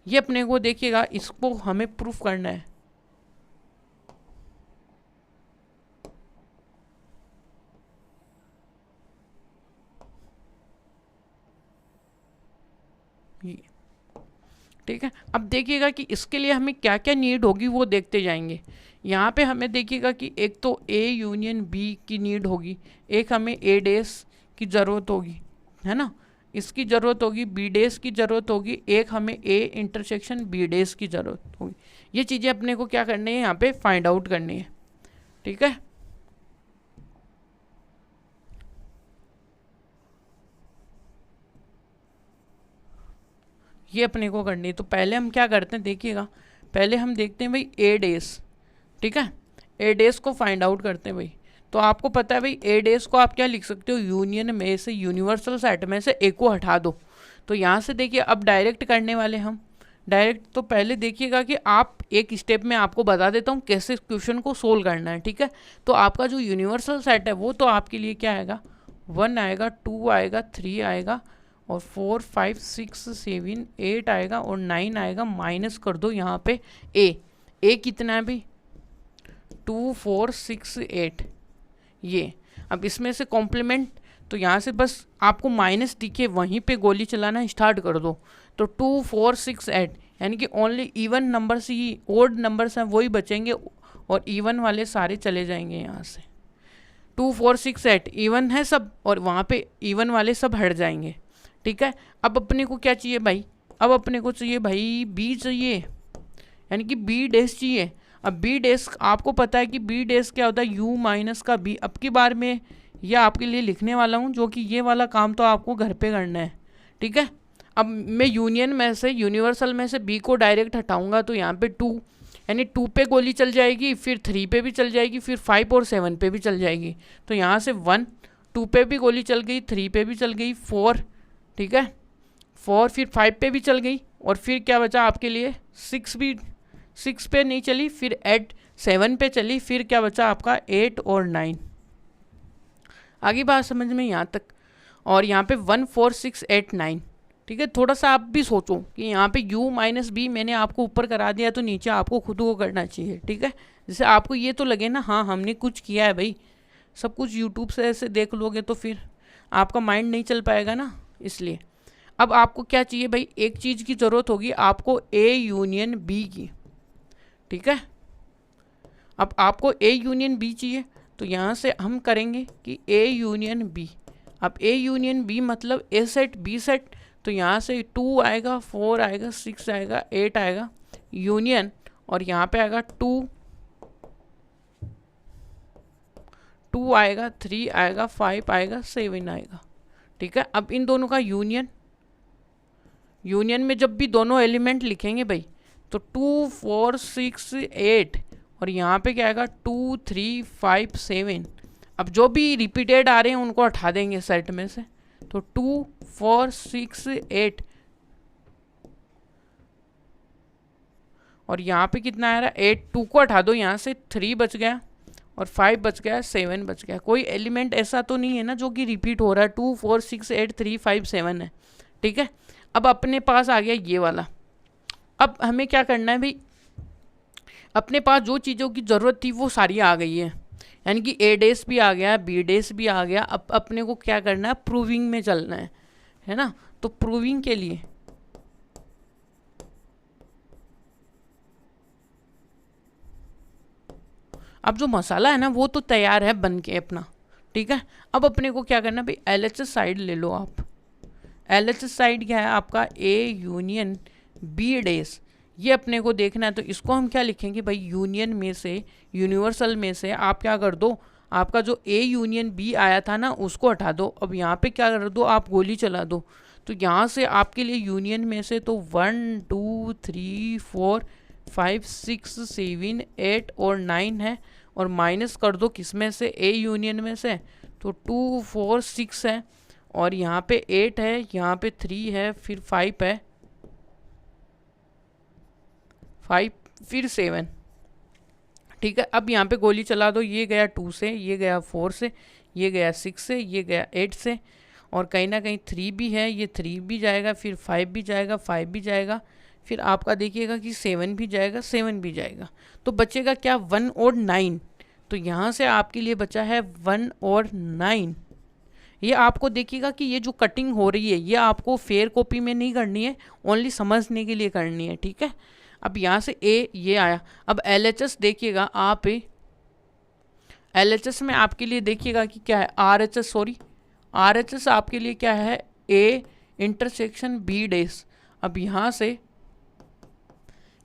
ये अपने को देखिएगा, इसको हमें प्रूफ करना है। ये ठीक है। अब देखिएगा कि इसके लिए हमें क्या क्या नीड होगी वो देखते जाएंगे। यहाँ पे हमें देखिएगा कि एक तो ए यूनियन बी की नीड होगी, एक हमें ए डेस की ज़रूरत होगी, है ना, इसकी ज़रूरत होगी, बी डेस की ज़रूरत होगी, एक हमें ए इंटरसेक्शन बी डेस की ज़रूरत होगी। ये चीज़ें अपने को क्या करनी है, यहाँ पे फाइंड आउट करनी है, ठीक है। ये अपने को करनी है। तो पहले हम क्या करते हैं, देखिएगा पहले हम देखते हैं भाई ए डेस, ठीक है, ए डेस को फाइंड आउट करते हैं भाई। तो आपको पता है भाई ए डेस को आप क्या लिख सकते हो, यूनियन में से यूनिवर्सल सेट में से ए को हटा दो। तो यहाँ से देखिए अब डायरेक्ट करने वाले हम डायरेक्ट। तो पहले देखिएगा कि आप एक स्टेप में आपको बता देता हूँ कैसे क्वेश्चन को सोल्व करना है, ठीक है। तो आपका जो यूनिवर्सल सेट है वो तो आपके लिए क्या आएगा, 1 आएगा, 2 आएगा, 3 आएगा और 4 5 6 7 8 आएगा और 9 आएगा। माइनस कर दो यहाँ पे ए कितना है भाई, 2 4 6 8 ये। अब इसमें से कॉम्प्लीमेंट, तो यहाँ से बस आपको माइनस दिखे वहीं पे गोली चलाना स्टार्ट कर दो। तो 2 4 6 8 यानी कि ओनली इवन नंबर्स ही, ओड नंबर्स हैं वही बचेंगे और इवन वाले सारे चले जाएंगे यहाँ से। 2 4 6 8 इवन है सब और वहाँ पे इवन वाले सब हट जाएंगे, ठीक है। अब अपने को क्या चाहिए भाई, अब अपने को चाहिए भाई बी चाहिए, यानी कि बी डेस चाहिए। अब बी डेस आपको पता है कि बी डेस क्या होता है, यू माइनस का बी। अब की बार में यह आपके लिए लिखने वाला हूँ, जो कि ये वाला काम तो आपको घर पे करना है, ठीक है। अब मैं यूनियन में से, यूनिवर्सल में से बी को डायरेक्ट हटाऊंगा तो यहाँ पे 2 यानी 2 पे गोली चल जाएगी, फिर 3 पे भी चल जाएगी, फिर 5 और 7 पे भी चल जाएगी। तो यहाँ से 1 2 पे भी गोली चल गई, 3 पे भी चल गई, 4, ठीक है, 4 फिर 5 पे भी चल गई और फिर क्या बचा आपके लिए 6 भी, 6 पे नहीं चली, फिर 8 7 पे चली, फिर क्या बचा आपका 8 और 9। आगे बात समझ में यहाँ तक। और यहाँ पे 1 4 6 8 9, ठीक है। थोड़ा सा आप भी सोचो कि यहाँ पे u माइनस बी मैंने आपको ऊपर करा दिया तो नीचे आपको खुद को करना चाहिए, ठीक है। जैसे आपको ये तो लगे ना हाँ हमने कुछ किया है भाई, सब कुछ यूट्यूब से ऐसे देख लोगे तो फिर आपका माइंड नहीं चल पाएगा ना, इसलिए। अब आपको क्या चाहिए भाई, एक चीज़ की ज़रूरत होगी आपको ए यूनियन बी की, ठीक है। अब आपको ए यूनियन बी चाहिए तो यहाँ से हम करेंगे कि ए यूनियन बी। अब ए यूनियन बी मतलब ए सेट बी सेट, तो यहाँ से 2 आएगा, 4 आएगा, 6 आएगा, 8 आएगा यूनियन और यहाँ पे आएगा 2 आएगा, 3 आएगा, 5 आएगा, 7 आएगा, ठीक है। अब इन दोनों का यूनियन में जब भी दोनों एलिमेंट लिखेंगे भाई तो 2 4 6 8 और यहाँ पे क्या आएगा 2 3 5 7। अब जो भी रिपीटेड आ रहे हैं उनको हटा देंगे सेट में से, तो 2 4 6 8 और यहाँ पे कितना आ रहा है 8, 2 को हटा दो यहाँ से, 3 बच गया और 5 बच गया, 7 बच गया। कोई एलिमेंट ऐसा तो नहीं है ना जो कि रिपीट हो रहा है, 2 4 6 8 3 5 7 है, ठीक है। अब अपने पास आ गया ये वाला। अब हमें क्या करना है भाई, अपने पास जो चीज़ों की ज़रूरत थी वो सारी आ गई है, यानी कि ए डेस भी आ गया, बी डेस भी आ गया। अब अपने को क्या करना है, प्रूविंग में चलना है ना। तो प्रूविंग के लिए अब जो मसाला है ना वो तो तैयार है बन के अपना, ठीक है। अब अपने को क्या करना भाई, LHS साइड ले लो आप। LHS साइड क्या है आपका, A यूनियन B डेज, ये अपने को देखना है। तो इसको हम क्या लिखेंगे भाई, यूनियन में से, यूनिवर्सल में से आप क्या कर दो, आपका जो A यूनियन B आया था ना उसको हटा दो। अब यहाँ पे क्या कर दो, आप गोली चला दो। तो यहाँ से आपके लिए यूनियन में से तो 1 2 3 4 5 6 7 8 और 9 है, और माइनस कर दो किस में से, A यूनियन में से, तो 2 4 6 है, और यहाँ पे 8 है, यहाँ पे 3 है, फिर 5 है, 5 फिर 7, ठीक है। अब यहाँ पे गोली चला दो, ये गया 2 से, ये गया 4 से, ये गया 6 से, ये गया 8 से, और कहीं ना कहीं 3 भी है, ये 3 भी जाएगा, फिर 5 भी जाएगा, 5 भी जाएगा, फिर आपका देखिएगा कि 7 भी जाएगा, 7 भी जाएगा। तो बचेगा क्या, 1 और 9। तो यहाँ से आपके लिए बचा है 1 और 9। ये आपको देखिएगा कि ये जो कटिंग हो रही है ये आपको फेयर कॉपी में नहीं करनी है, ओनली समझने के लिए करनी है, ठीक है। अब यहाँ से ए ये आया। अब LHS देखिएगा आप, LHS में आपके लिए देखिएगा कि क्या है, RHS आपके लिए क्या है, A इंटरसेक्शन B डेज। अब यहाँ से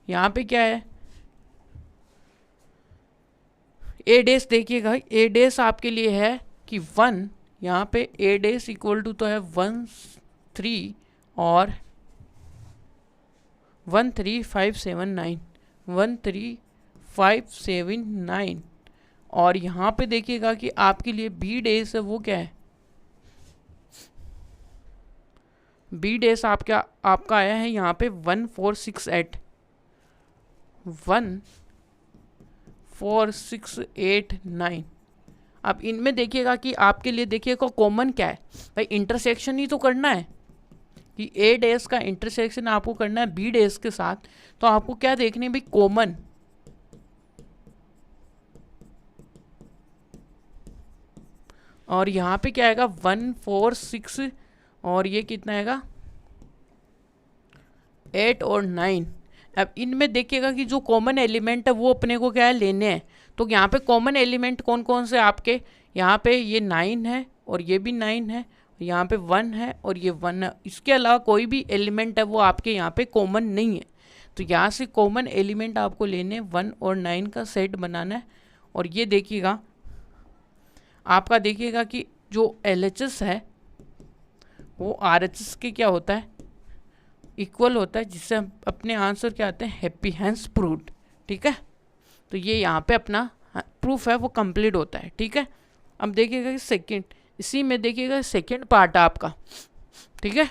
यहाँ पे क्या है, A डेज देखिएगा, A डेज आपके लिए है कि 1, यहाँ पे A डेज इक्वल टू तो है 1 3 और 1 3 5 7 9, 1 3 5 7 9, और यहाँ पे देखिएगा कि आपके लिए B डेज है वो क्या है, B डेज आपका आया है यहाँ पे 1 4 6 8, 1 4 6 8 9। अब इनमें देखिएगा कि आपके लिए देखिएगा कॉमन क्या है भाई, इंटरसेक्शन ही तो करना है कि A डेज का इंटरसेक्शन आपको करना है B डेज के साथ। तो आपको क्या देखनी है भाई, कॉमन। और यहाँ पे क्या आएगा, 1 4 6, और ये कितना आएगा 8 और 9। अब इनमें देखिएगा कि जो कॉमन एलिमेंट है वो अपने को क्या है, लेने हैं। तो यहाँ पे कॉमन एलिमेंट कौन कौन से आपके, यहाँ पे ये 9 है, और ये भी 9 है, यहाँ पे 1 है, और ये 1 है। इसके अलावा कोई भी एलिमेंट है वो आपके यहाँ पे कॉमन नहीं है। तो यहाँ से कॉमन एलिमेंट आपको लेने 1 और 9 का सेट बनाना है। और ये देखिएगा आपका, देखिएगा कि जो LHS है वो RHS के क्या होता है, इक्वल होता है, जिससे हम अपने आंसर क्या आते हैं, हैप्पी हैंस प्रूव्ड, ठीक है। तो ये यहाँ पे अपना प्रूफ है वो कंप्लीट होता है, ठीक है। अब देखिएगा कि सेकंड, इसी में देखिएगा सेकंड पार्ट है आपका, ठीक है।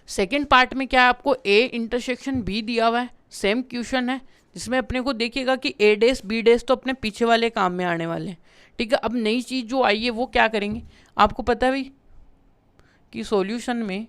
सेकंड पार्ट में क्या है, आपको A इंटरसेक्शन B दिया हुआ है, सेम क्वेश्चन है, जिसमें अपने को देखिएगा कि A डेज B डेज तो अपने पीछे वाले काम में आने वाले हैं, ठीक है। अब नई चीज़ जो आई है वो क्या करेंगे, आपको पता है भाई कि सॉल्यूशन में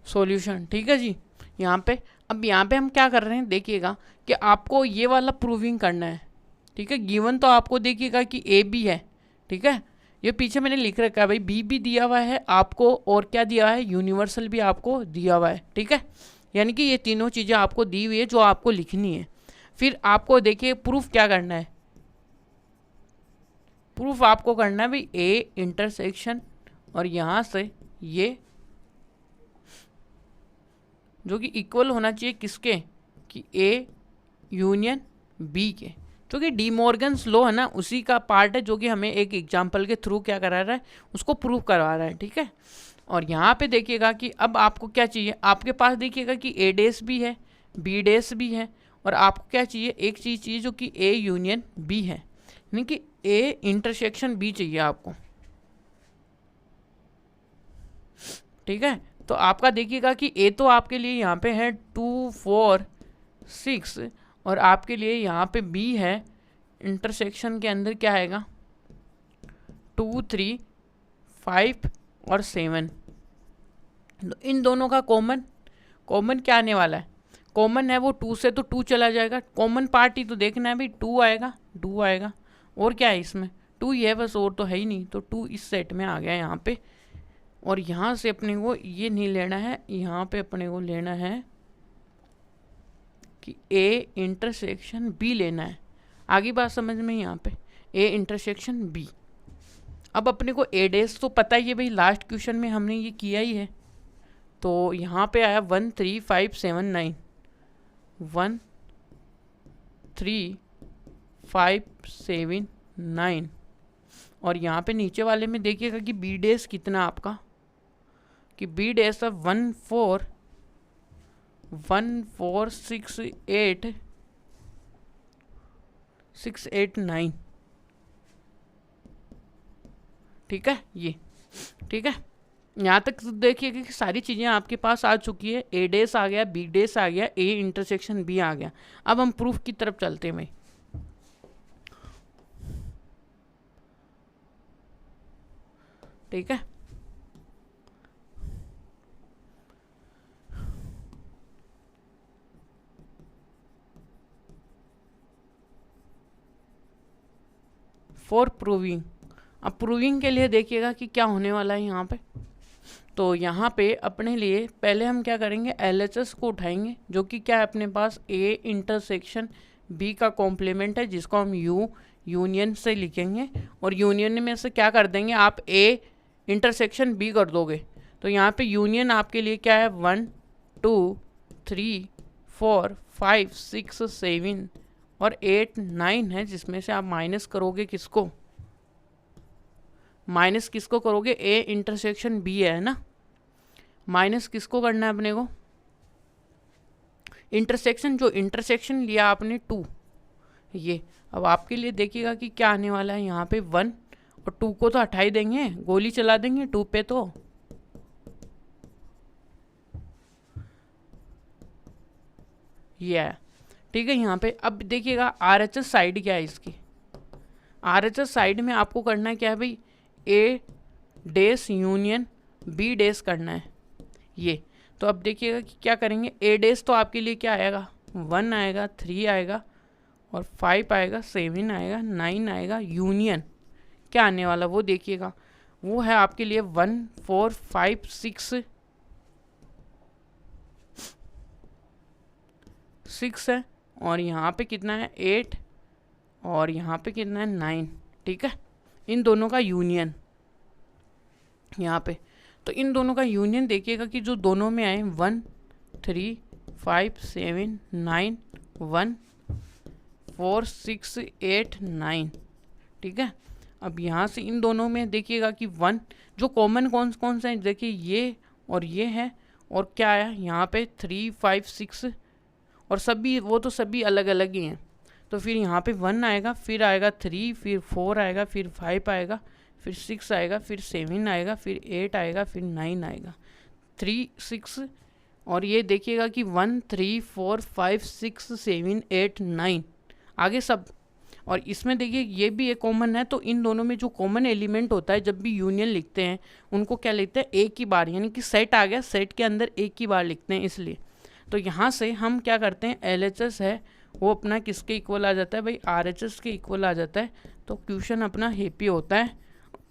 सॉल्यूशन, ठीक है जी। यहाँ पे अब यहाँ पे हम क्या कर रहे हैं, देखिएगा कि आपको ये वाला प्रूविंग करना है, ठीक है। गिवन तो आपको देखिएगा कि A भी है, ठीक है। ये पीछे मैंने लिख रखा है भाई, B भी दिया हुआ है आपको, और क्या दिया हुआ है, यूनिवर्सल भी आपको दिया हुआ है, ठीक है। यानी कि ये तीनों चीज़ें आपको दी हुई है जो आपको लिखनी है। फिर आपको देखिए प्रूफ क्या करना है, प्रूफ आपको करना है भाई A इंटरसेक्शन, और यहाँ से ये जो कि इक्वल होना चाहिए किसके, कि A यूनियन B के, जो कि डी मॉर्गन्स लॉ है ना उसी का पार्ट है, जो कि हमें एक एग्जांपल के थ्रू क्या करा रहा है, उसको प्रूव करवा रहा है, ठीक है। और यहाँ पे देखिएगा कि अब आपको क्या चाहिए, आपके पास देखिएगा कि A डेस भी है, B डेस भी है, और आपको क्या चाहिए, एक चीज़ चाहिए जो कि A यूनियन B है, यानी कि A इंटरसेक्शन B चाहिए आपको, ठीक है। तो आपका देखिएगा कि A तो आपके लिए यहाँ पे है 2 4 6, और आपके लिए यहाँ पे B है, इंटरसेक्शन के अंदर क्या आएगा 2 3 5 और 7। इन दोनों का कॉमन क्या आने वाला है, कॉमन है वो 2 से, तो 2 चला जाएगा। कॉमन पार्ट ही तो देखना है भाई, 2 आएगा, 2 आएगा, और क्या है इसमें 2 ही है बस, और तो है ही नहीं। तो 2 इस सेट में आ गया यहाँ पे। और यहाँ से अपने को ये नहीं लेना है, यहाँ पे अपने को लेना है कि ए इंटरसेक्शन बी लेना है। आगे बात समझ में यहाँ पे, ए इंटरसेक्शन बी। अब अपने को ए डेस तो पता ही है भाई, लास्ट क्वेश्चन में हमने ये किया ही है। तो यहाँ पे आया 1 3 5 7 9, 1 3 5 7 9। और यहाँ पे नीचे वाले में देखिएगा कि बी डेस कितना आपका, कि बी डेस है 1 4 6 8 6 8 9। ठीक है, ये ठीक है। यहाँ तक तो देखिएगा कि सारी चीज़ें आपके पास आ चुकी है। ए डेस आ गया, बी डेस आ गया, ए इंटरसेक्शन बी आ गया। अब हम प्रूफ की तरफ चलते हैं भाई। ठीक है, फॉर प्रूविंग। अब प्रूविंग के लिए देखिएगा कि क्या होने वाला है यहाँ पे। तो यहाँ पे अपने लिए पहले हम क्या करेंगे, LHS को उठाएंगे, जो कि क्या है अपने पास ए इंटरसेक्शन बी का कॉम्प्लीमेंट है, जिसको हम यू यूनियन से लिखेंगे। और यूनियन में से क्या कर देंगे, आप ए इंटरसेक्शन बी कर दोगे। तो यहाँ पे यूनियन आपके लिए क्या है, 1 2 3 4 5 6 7 और 8 9 है, जिसमें से आप माइनस करोगे किसको, माइनस किसको करोगे, ए इंटरसेक्शन बी है ना। माइनस किसको करना है अपने को, इंटरसेक्शन, जो इंटरसेक्शन लिया आपने 2, ये। अब आपके लिए देखिएगा कि क्या आने वाला है यहाँ पे 1, और 2 को तो हटा ही देंगे, गोली चला देंगे 2 पे। तो ये है, ठीक है। यहाँ पे अब देखिएगा RHS साइड क्या है इसकी। RHS साइड में आपको करना है क्या है भाई, ए डेस यूनियन बी डेस करना है ये। तो अब देखिएगा कि क्या करेंगे, ए डेस तो आपके लिए क्या आएगा, 1 आएगा, 3 आएगा और 5 आएगा, 7 आएगा, 9 आएगा। यूनियन क्या आने वाला वो देखिएगा, वो है आपके लिए 1 4 5 6 है, और यहाँ पे कितना है 8, और यहाँ पे कितना है 9। ठीक है, इन दोनों का यूनियन यहाँ पे। तो इन दोनों का यूनियन देखिएगा कि जो दोनों में आए 1 3 5 7 9 1 4 6 8 9। ठीक है, अब यहाँ से इन दोनों में देखिएगा कि 1 जो कॉमन कौन कौन सा है, देखिए ये और ये है, और क्या आया यहाँ पे 3 5 6, और सभी वो तो सभी अलग अलग ही हैं। तो फिर यहाँ पे 1 आएगा, फिर आएगा 3, फिर 4 आएगा, फिर 5 आएगा, फिर 6 आएगा, फिर 7 आएगा, फिर 8 आएगा, फिर 9 आएगा, 3 6। और ये देखिएगा कि 1 3 4 5 6 7 8 9 आगे सब। और इसमें देखिए ये भी एक कॉमन है। तो इन दोनों में जो कॉमन एलिमेंट होता है, जब भी यूनियन लिखते हैं उनको क्या लिखते हैं, एक ही बार, यानी कि सेट आ गया, सेट के अंदर एक ही बार लिखते हैं इसलिए। तो यहाँ से हम क्या करते हैं, LHS है वो अपना किसके इक्वल आ जाता है भाई, RHS के इक्वल आ जाता है। तो क्वेश्चन अपना हैप्पी होता है,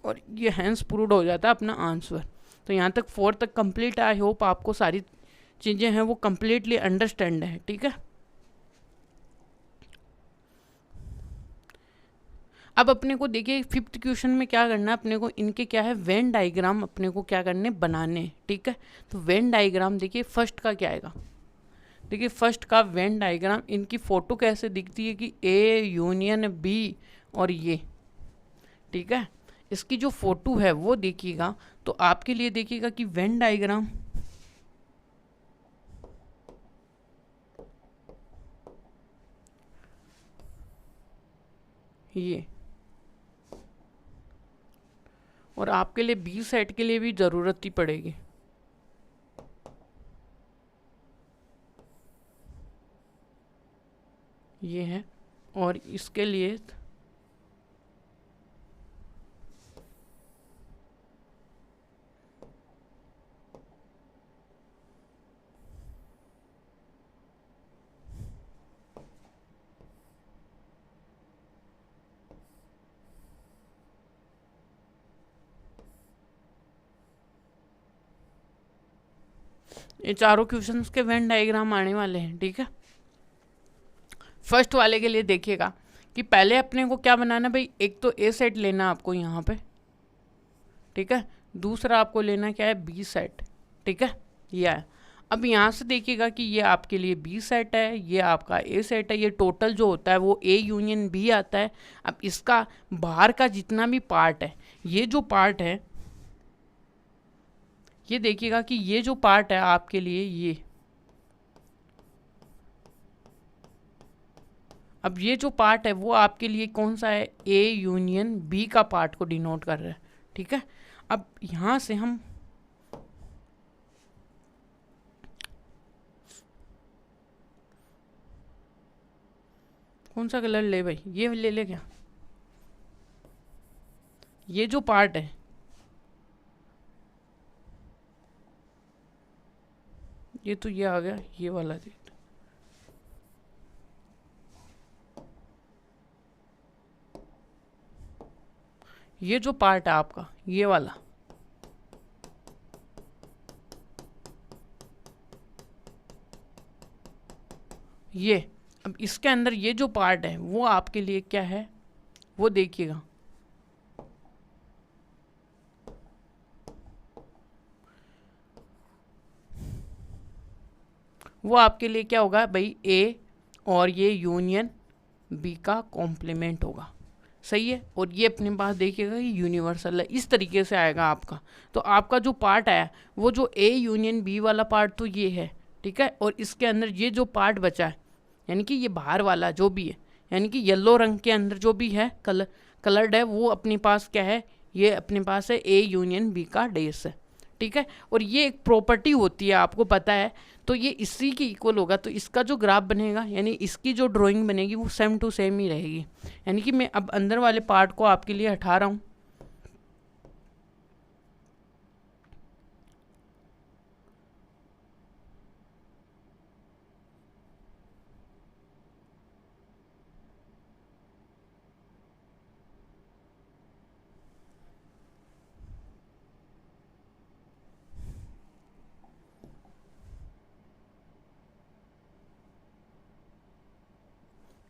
और ये हैंस प्रूव्ड हो जाता है अपना आंसर। तो यहाँ तक 4 तक कंप्लीट। आई होप आपको सारी चीज़ें हैं वो कम्प्लीटली अंडरस्टैंड है। ठीक है, अब अपने को देखिए 5th क्वेश्चन में क्या करना है अपने को, इनके क्या है वेन डायग्राम अपने को क्या करने बनाने। ठीक है, तो वेन डायग्राम देखिए फर्स्ट का क्या आएगा, देखिए फर्स्ट का वेन डायग्राम, इनकी फ़ोटो कैसे दिखती है कि ए यूनियन बी और ये। ठीक है, इसकी जो फ़ोटो है वो देखिएगा। तो आपके लिए देखिएगा कि वेन डायग्राम ये, और आपके लिए बी सेट के लिए भी ज़रूरत ही पड़ेगी। ये है, और इसके लिए ये चारों क्वेश्चंस के वेन डायग्राम आने वाले हैं, ठीक है। फर्स्ट वाले के लिए देखिएगा कि पहले अपने को क्या बनाना भाई, एक तो ए सेट लेना आपको यहाँ पे, ठीक है। दूसरा आपको लेना क्या है, बी सेट, ठीक है। ये है। अब यहाँ से देखिएगा कि ये आपके लिए बी सेट है, ये आपका ए सेट है, ये टोटल जो होता है वो ए यूनियन बी आता है। अब इसका बाहर का जितना भी पार्ट है, ये जो पार्ट है, ये देखिएगा कि ये जो पार्ट है आपके लिए ये, अब ये जो पार्ट है वो आपके लिए कौन सा है, ए यूनियन बी का पार्ट को डिनोट कर रहा है, ठीक है। अब यहाँ से हम कौन सा कलर ले भाई, ये ले ले क्या, ये जो पार्ट है, ये तो ये आ गया, ये वाला देख, ये जो पार्ट है आपका ये वाला, ये, अब इसके अंदर ये जो पार्ट है वो आपके लिए क्या है, वो देखिएगा, वो आपके लिए क्या होगा भाई, ए और ये यूनियन बी का कॉम्प्लीमेंट होगा, सही है। और ये अपने पास देखिएगा कि यूनिवर्सल है, इस तरीके से आएगा आपका। तो आपका जो पार्ट आया वो जो ए यूनियन बी वाला पार्ट तो ये है, ठीक है। और इसके अंदर ये जो पार्ट बचा है, यानी कि ये बाहर वाला जो भी है, यानी कि येलो रंग के अंदर जो भी है कलर्ड है, वो अपने पास क्या है, ये अपने पास है ए यूनियन बी का डेस है, ठीक है। और ये एक प्रॉपर्टी होती है, आपको पता है, तो ये इसी के इक्वल होगा। तो इसका जो ग्राफ बनेगा, यानी इसकी जो ड्राइंग बनेगी वो सेम टू सेम ही रहेगी। यानी कि मैं अब अंदर वाले पार्ट को आपके लिए हटा रहा हूँ,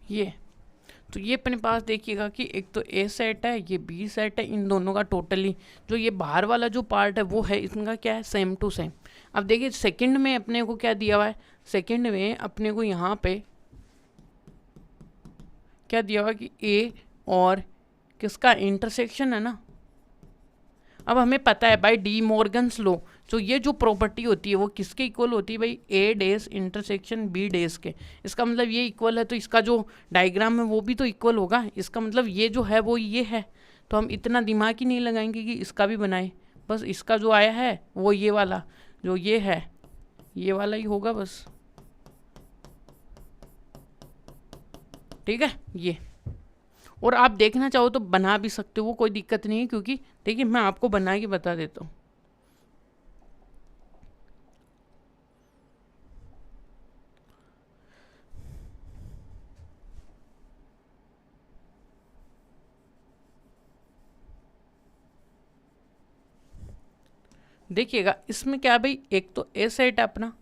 ये। तो ये अपने पास देखिएगा कि एक तो ए सेट है, ये बी सेट है, इन दोनों का टोटली जो ये बाहर वाला जो पार्ट है वो है, इनका क्या है, सेम टू सेम। अब देखिए सेकंड में अपने को क्या दिया हुआ है, सेकंड में अपने को यहाँ पे क्या दिया हुआ है कि ए और किसका इंटरसेक्शन है ना। अब हमें पता है भाई डी मॉर्गन्स लॉ, तो ये जो प्रॉपर्टी होती है वो किसके इक्वल होती है भाई, ए डेस इंटरसेक्शन बी डेस के। इसका मतलब ये इक्वल है, तो इसका जो डायग्राम है वो भी तो इक्वल होगा। इसका मतलब ये जो है वो ये है, तो हम इतना दिमाग ही नहीं लगाएंगे कि इसका भी बनाए, बस इसका जो आया है वो ये वाला जो ये है ये वाला ही होगा बस, ठीक है ये। और आप देखना चाहो तो बना भी सकते हो, वो कोई दिक्कत नहीं है, क्योंकि देखिए मैं आपको बना के बता देता हूँ। देखिएगा इसमें क्या है भाई, एक तो ए सेट है अपना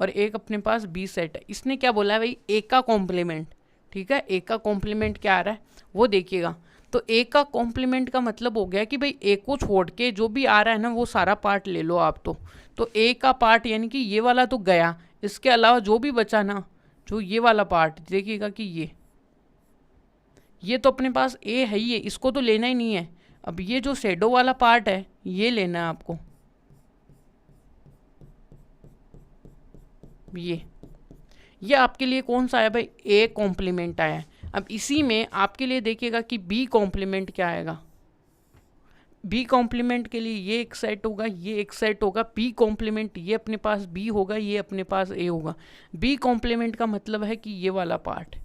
और एक अपने पास बी सेट है। इसने क्या बोला है भाई, ए का कॉम्प्लीमेंट, ठीक है। ए का कॉम्प्लीमेंट क्या आ रहा है वो देखिएगा। तो ए का कॉम्प्लीमेंट का मतलब हो गया कि भाई ए को छोड़ के जो भी आ रहा है ना वो सारा पार्ट ले लो आप। तो ए का पार्ट यानी कि ये वाला तो गया, इसके अलावा जो भी बचा ना, जो ये वाला पार्ट देखिएगा कि ये तो अपने पास ए है ही है, इसको तो लेना ही नहीं है। अब ये जो शेडो वाला पार्ट है ये लेना है आपको, ये आपके लिए कौन सा आया भाई, ए कॉम्प्लीमेंट आया है। अब इसी में आपके लिए देखिएगा कि बी कॉम्प्लीमेंट क्या आएगा। बी कॉम्प्लीमेंट के लिए ये एक सेट होगा, ये एक सेट होगा। बी कॉम्प्लीमेंट ये अपने पास बी होगा, ये अपने पास ए होगा। बी कॉम्प्लीमेंट का मतलब है कि ये वाला पार्ट,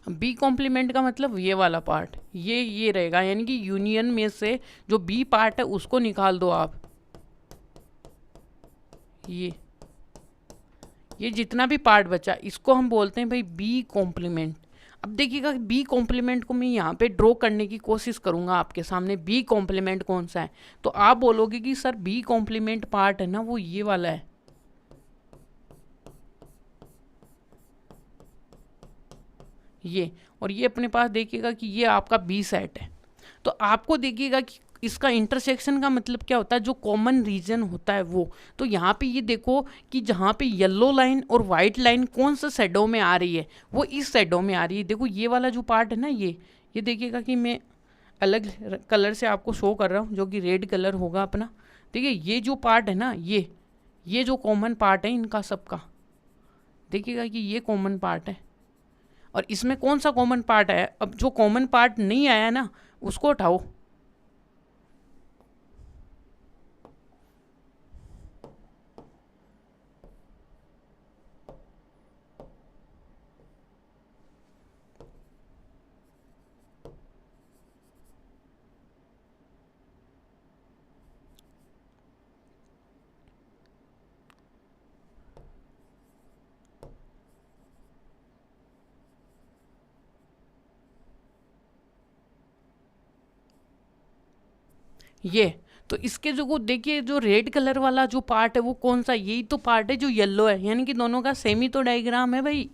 बी कॉम्प्लीमेंट का मतलब ये वाला पार्ट, ये रहेगा। यानी कि यूनियन में से जो बी पार्ट है उसको निकाल दो आप, ये ये जितना भी पार्ट बचा इसको हम बोलते हैं भाई बी कॉम्प्लीमेंट। अब देखिएगा बी कॉम्प्लीमेंट को मैं यहाँ पे ड्रॉ करने की कोशिश करूँगा आपके सामने, बी कॉम्प्लीमेंट कौन सा है। तो आप बोलोगे कि सर बी कॉम्प्लीमेंट पार्ट है ना वो ये वाला है, ये, और ये अपने पास देखिएगा कि ये आपका बी सेट है। तो आपको देखिएगा कि इसका इंटरसेक्शन का मतलब क्या होता है, जो कॉमन रीजन होता है वो। तो यहाँ पे ये देखो कि जहाँ पे येलो लाइन और वाइट लाइन कौन सा शेडो में आ रही है, वो इस शेडो में आ रही है। देखो ये वाला जो पार्ट है ना, ये देखिएगा कि मैं अलग कलर से आपको शो कर रहा हूँ, जो कि रेड कलर होगा अपना। देखिए ये जो पार्ट है ना, ये जो कॉमन पार्ट है इनका सबका, देखिएगा कि ये कॉमन पार्ट है। और इसमें कौन सा कॉमन पार्ट आया, अब जो कॉमन पार्ट नहीं आया ना उसको उठाओ। ये तो इसके जो देखिए जो रेड कलर वाला जो पार्ट है वो कौन सा, यही तो पार्ट है जो येलो है, यानी कि दोनों का सेम ही तो डायग्राम है भाई,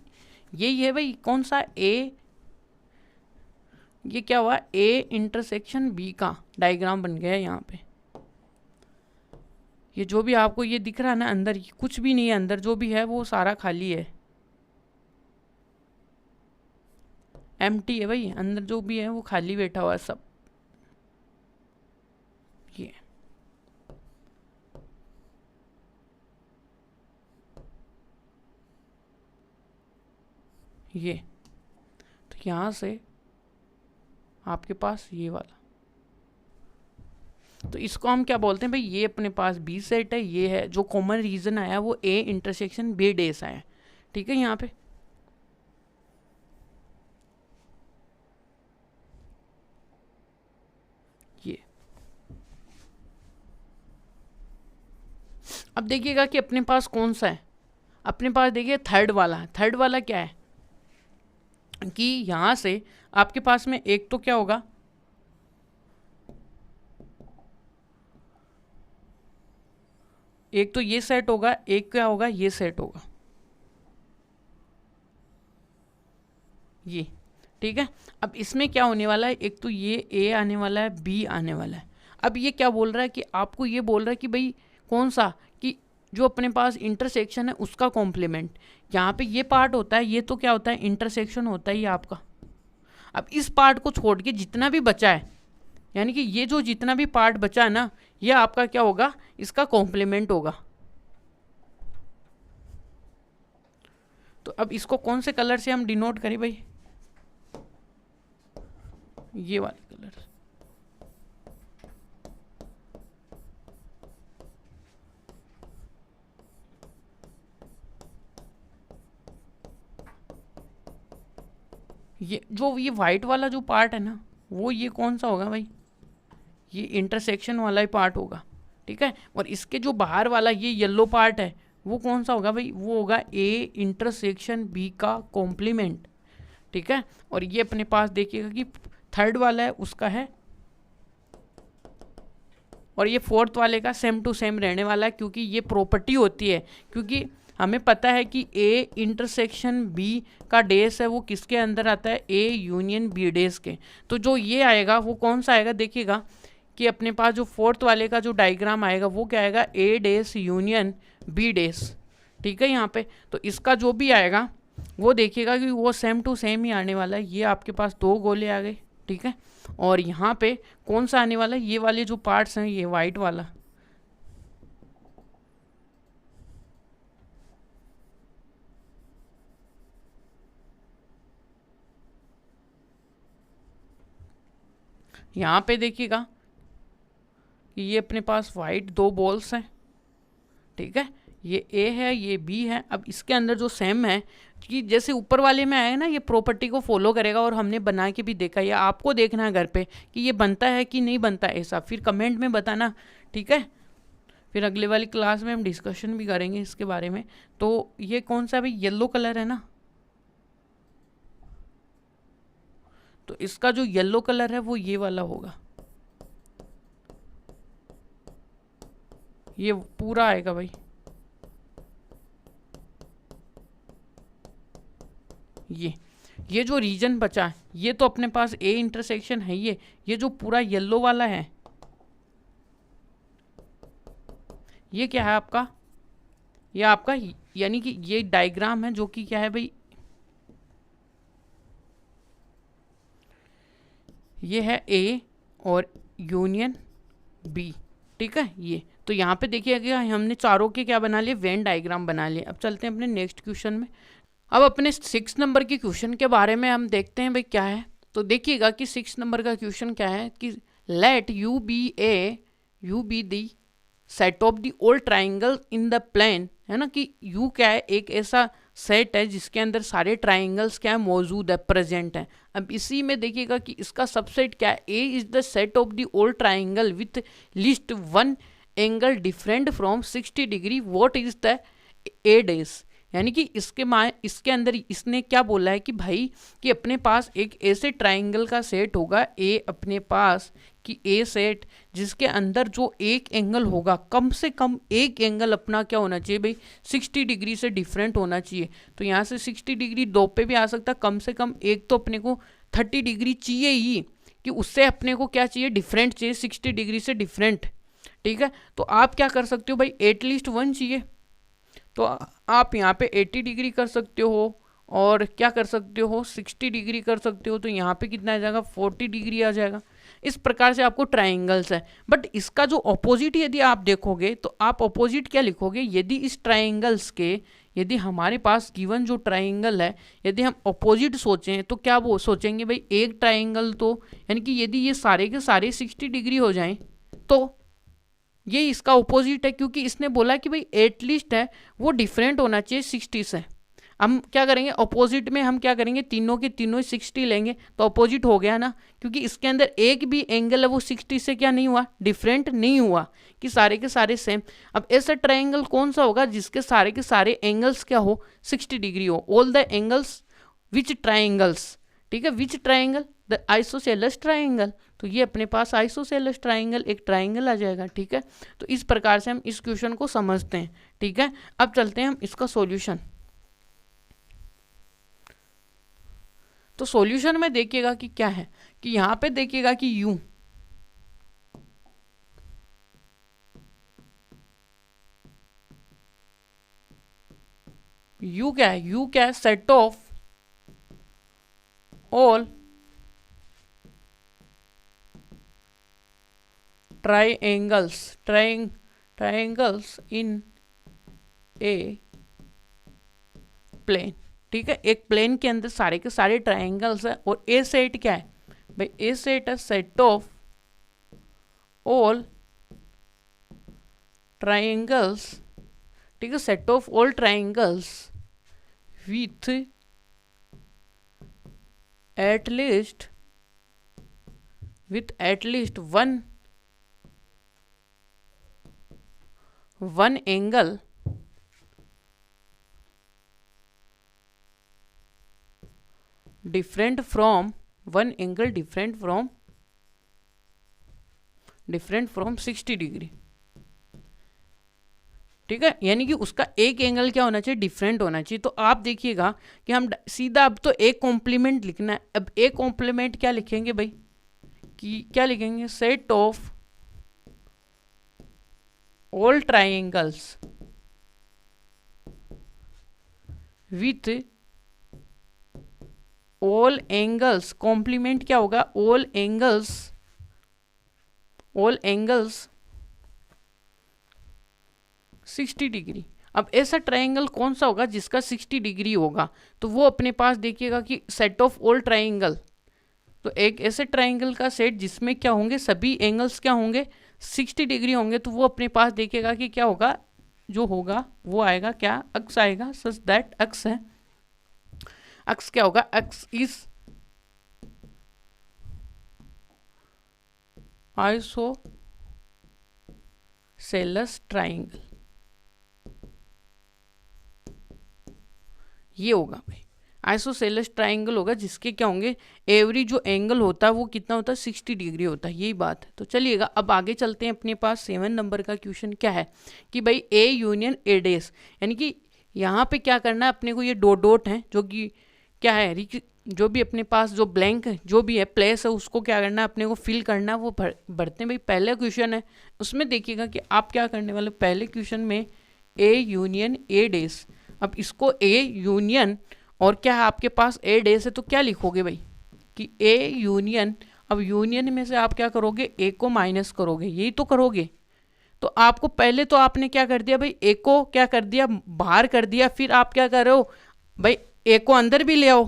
यही है भाई। कौन सा ए, ये क्या हुआ, ए इंटरसेक्शन बी का डायग्राम बन गया है यहाँ पे। ये जो भी आपको ये दिख रहा है ना अंदर, कुछ भी नहीं है अंदर, जो भी है वो सारा खाली है, एम्प्टी है भाई, अंदर जो भी है वो खाली बैठा हुआ है सब। ये तो यहाँ से आपके पास ये वाला, तो इसको हम क्या बोलते हैं भाई, ये अपने पास बी सेट है, ये है जो कॉमन रीजन आया वो ए इंटरसेक्शन बी डेस आया, ठीक है। यहाँ पे ये अब देखिएगा कि अपने पास कौन सा है, अपने पास देखिए थर्ड वाला। थर्ड वाला क्या है कि यहाँ से आपके पास में एक तो क्या होगा, एक तो ये सेट होगा, एक क्या होगा, ये सेट होगा, ये, ठीक है। अब इसमें क्या होने वाला है, एक तो ये ए आने वाला है, बी आने वाला है। अब ये क्या बोल रहा है कि आपको ये बोल रहा है कि भाई कौन सा, कि जो अपने पास इंटरसेक्शन है उसका कॉम्प्लीमेंट। यहाँ पे ये पार्ट होता है, ये तो क्या होता है, इंटरसेक्शन होता है ये आपका। अब इस पार्ट को छोड़ के जितना भी बचा है, यानी कि ये जो जितना भी पार्ट बचा है ना, ये आपका क्या होगा, इसका कॉम्प्लीमेंट होगा। तो अब इसको कौन से कलर से हम डिनोट करें भाई, ये वाले कलर। ये जो ये वाइट वाला जो पार्ट है ना, वो ये कौन सा होगा भाई, ये इंटरसेक्शन वाला ही पार्ट होगा, ठीक है। और इसके जो बाहर वाला ये येलो पार्ट है वो कौन सा होगा भाई, वो होगा ए इंटरसेक्शन बी का कॉम्प्लीमेंट, ठीक है। और ये अपने पास देखिएगा कि थर्ड वाला है उसका है, और ये फोर्थ वाले का सेम टू सेम रहने वाला है, क्योंकि ये प्रॉपर्टी होती है, क्योंकि हमें पता है कि ए इंटरसेक्शन बी का डेस है वो किसके अंदर आता है, ए यूनियन बी डेस के। तो जो ये आएगा वो कौन सा आएगा, देखिएगा कि अपने पास जो फोर्थ वाले का जो डायग्राम आएगा वो क्या आएगा, ए डेस यूनियन बी डेस, ठीक है यहाँ पे। तो इसका जो भी आएगा वो देखिएगा कि वो सेम टू सेम ही आने वाला है। ये आपके पास दो गोले आ गए, ठीक है। और यहाँ पे कौन सा आने वाला है, ये वाले जो पार्ट्स हैं, ये वाइट वाला, यहाँ पे देखिएगा कि ये अपने पास वाइट दो बॉल्स हैं, ठीक है। ये ए है, ये बी है। अब इसके अंदर जो सेम है कि जैसे ऊपर वाले में आया ना, ये प्रॉपर्टी को फॉलो करेगा, और हमने बना के भी देखा, ये आपको देखना है घर पे कि ये बनता है कि नहीं बनता ऐसा, फिर कमेंट में बताना, ठीक है। फिर अगले वाली क्लास में हम डिस्कशन भी करेंगे इसके बारे में। तो ये कौन सा भाई येलो कलर है ना, तो इसका जो येलो कलर है वो ये वाला होगा, ये पूरा आएगा भाई। ये जो रीजन बचा है ये तो अपने पास ए इंटरसेक्शन है, ये जो पूरा येलो वाला है ये क्या है आपका, ये आपका यानी कि ये डायग्राम है जो कि क्या है भाई, ये है ए और यूनियन बी, ठीक है। ये तो यहाँ पे देखिएगा हमने चारों के क्या बना लिए, वेन डायग्राम बना लिए। अब चलते हैं अपने नेक्स्ट क्वेश्चन में। अब अपने 6 नंबर के क्वेश्चन के बारे में हम देखते हैं भाई क्या है। तो देखिएगा कि 6 नंबर का क्वेश्चन क्या है कि let U be the set of the all triangle in the plane, है ना, कि यू क्या है, एक ऐसा सेट है जिसके अंदर सारे ट्राइंगल्स क्या है, मौजूद है, प्रेजेंट है। अब इसी में देखिएगा कि इसका सबसेट क्या है, A is the set of the all triangle with least one angle different from 60 degree, what is the A डेज। यानी कि इसके अंदर इसने क्या बोला है कि भाई कि अपने पास एक ऐसे ट्राइंगल का सेट होगा ए, अपने पास कि ए सेट जिसके अंदर जो एक एंगल होगा कम से कम एक एंगल अपना क्या होना चाहिए भाई, 60 डिग्री से डिफरेंट होना चाहिए। तो यहाँ से 60 डिग्री दो पे भी आ सकता, कम से कम एक तो अपने को 30 डिग्री चाहिए ही, कि उससे अपने को क्या चाहिए, डिफरेंट चाहिए, 60 डिग्री से डिफरेंट, ठीक है। तो आप क्या कर सकते हो भाई, एटलीस्ट वन चाहिए, तो आप यहाँ पे 80 डिग्री कर सकते हो और क्या कर सकते हो, 60 डिग्री कर सकते हो। तो यहाँ पे कितना आ जाएगा, 40 डिग्री आ जाएगा। इस प्रकार से आपको ट्राइंगल्स है। बट इसका जो अपोजिट यदि आप देखोगे तो आप अपोजिट क्या लिखोगे, यदि इस ट्राइंगल्स के, यदि हमारे पास गिवन जो ट्राइंगल है यदि हम अपोजिट सोचें तो क्या वो सोचेंगे भाई, एक ट्राइंगल तो यानी कि यदि ये सारे के सारे 60 डिग्री हो जाएं तो ये इसका ऑपोजिट है, क्योंकि इसने बोला कि भाई एटलीस्ट है वो डिफरेंट होना चाहिए 60 से। हम क्या करेंगे, अपोजिट में हम क्या करेंगे, तीनों के तीनों 60 लेंगे तो अपोजिट हो गया ना, क्योंकि इसके अंदर एक भी एंगल है वो 60 से क्या नहीं हुआ, डिफरेंट नहीं हुआ, कि सारे के सारे सेम। अब ऐसा ट्राइंगल कौन सा होगा जिसके सारे के सारे एंगल्स क्या हो, 60 डिग्री हो। All the angles which triangles, ठीक है, विच ट्राइंगल, द आइसोसेलेस ट्राइंगल। तो ये अपने पास आइसोसेलेस ट्राइंगल एक ट्राइंगल आ जाएगा, ठीक है। तो इस प्रकार से हम इस क्वेश्चन को समझते हैं, ठीक है। अब चलते हैं हम इसका सॉल्यूशन। तो सॉल्यूशन में देखिएगा कि क्या है, कि यहाँ पे देखिएगा कि यू क्या है, set of all triangles in a plane, ठीक है। एक प्लेन के अंदर सारे के सारे ट्राइंगल्स है, और ए सेट क्या है भाई, ए सेट है सेट ऑफ ऑल ट्राइंगल्स, ठीक है, set of all triangles with at least one angle different from 60 degree, ठीक है। यानी कि उसका एक एंगल क्या होना चाहिए, डिफरेंट होना चाहिए। तो आप देखिएगा कि हम सीधा अब तो एक कॉम्प्लीमेंट लिखना है। अब एक कॉम्प्लीमेंट क्या लिखेंगे भाई, कि क्या लिखेंगे, set of all triangles with all angles, complement क्या होगा, ऑल एंगल्स 60 डिग्री। अब ऐसा ट्राइंगल कौन सा होगा जिसका 60 डिग्री होगा, तो वो अपने पास देखिएगा कि सेट ऑफ ऑल ट्राइंगल, तो एक ऐसे ट्राइंगल का सेट जिसमें क्या होंगे, सभी एंगल्स क्या होंगे, 60 डिग्री होंगे। तो वो अपने पास देखिएगा कि क्या होगा, जो होगा वो आएगा क्या, अक्स आएगा, सच दैट अक्स है, अक्स क्या होगा, अक्स इज सेलस ट्राइंगल, ये होगा भाई आइसोसेलेस ट्राइंगल होगा, जिसके क्या होंगे एवरी जो एंगल होता है वो कितना होता है 60 डिग्री होता है, यही बात है। तो चलिएगा अब आगे चलते हैं, अपने पास 7 नंबर का क्वेश्चन क्या है कि भाई ए यूनियन ए डेस, यानी कि यहाँ पे क्या करना है अपने को, ये डॉट डॉट है जो कि क्या है, जो भी अपने पास जो ब्लैंक जो भी है प्लेस है उसको क्या करना है अपने को फिल करना है, वो भरते हैं भाई। पहला क्वेश्चन है उसमें देखिएगा कि आप क्या करने वाले, पहले क्वेश्चन में ए यूनियन ए डेस, अब इसको ए यूनियन और क्या है आपके पास ए डेस है तो क्या लिखोगे भाई कि ए यूनियन, अब यूनियन में से आप क्या करोगे ए को माइनस करोगे, यही तो करोगे। तो आपको पहले तो आपने क्या कर दिया भाई ए को क्या कर दिया बाहर कर दिया, फिर आप क्या कर रहे हो भाई ए को अंदर भी ले आओ,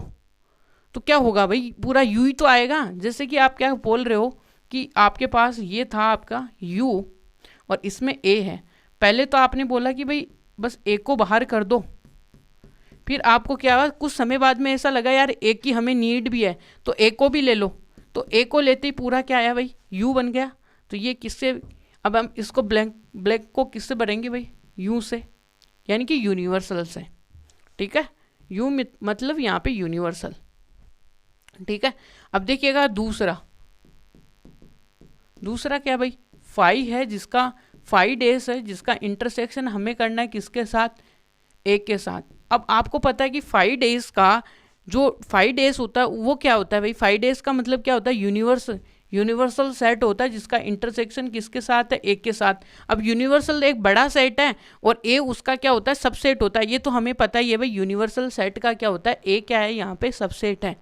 तो क्या होगा भाई पूरा यू ही तो आएगा। जैसे कि आप क्या बोल रहे हो कि आपके पास ये था आपका यू और इसमें ए है, पहले तो आपने बोला कि भाई बस ए को बाहर कर दो, फिर आपको क्या हुआ कुछ समय बाद में ऐसा लगा यार ए की हमें नीड भी है तो ए को भी ले लो, तो ए को लेते ही पूरा क्या आया भाई यू बन गया। तो ये किससे, अब हम इसको ब्लैक को किससे भरेंगे भाई यू से, यानी कि यूनिवर्सल से, ठीक है। यू मतलब यहाँ पे यूनिवर्सल, ठीक है। अब देखिएगा दूसरा क्या भाई फाई है, जिसका फाई डेज है, जिसका इंटरसेक्शन हमें करना है किसके साथ, ए के साथ। अब आपको पता है कि 5 डेज का जो 5 डेज होता है वो क्या होता है भाई, 5 डेज का मतलब क्या होता है यूनिवर्सल सेट होता है जिसका इंटरसेक्शन किसके साथ है ए के साथ। अब यूनिवर्सल एक बड़ा सेट है और ए उसका क्या होता है सबसेट होता है, ये तो हमें पता ही है भाई। यूनिवर्सल सेट का क्या होता है ए क्या है यहाँ पे सबसेट है,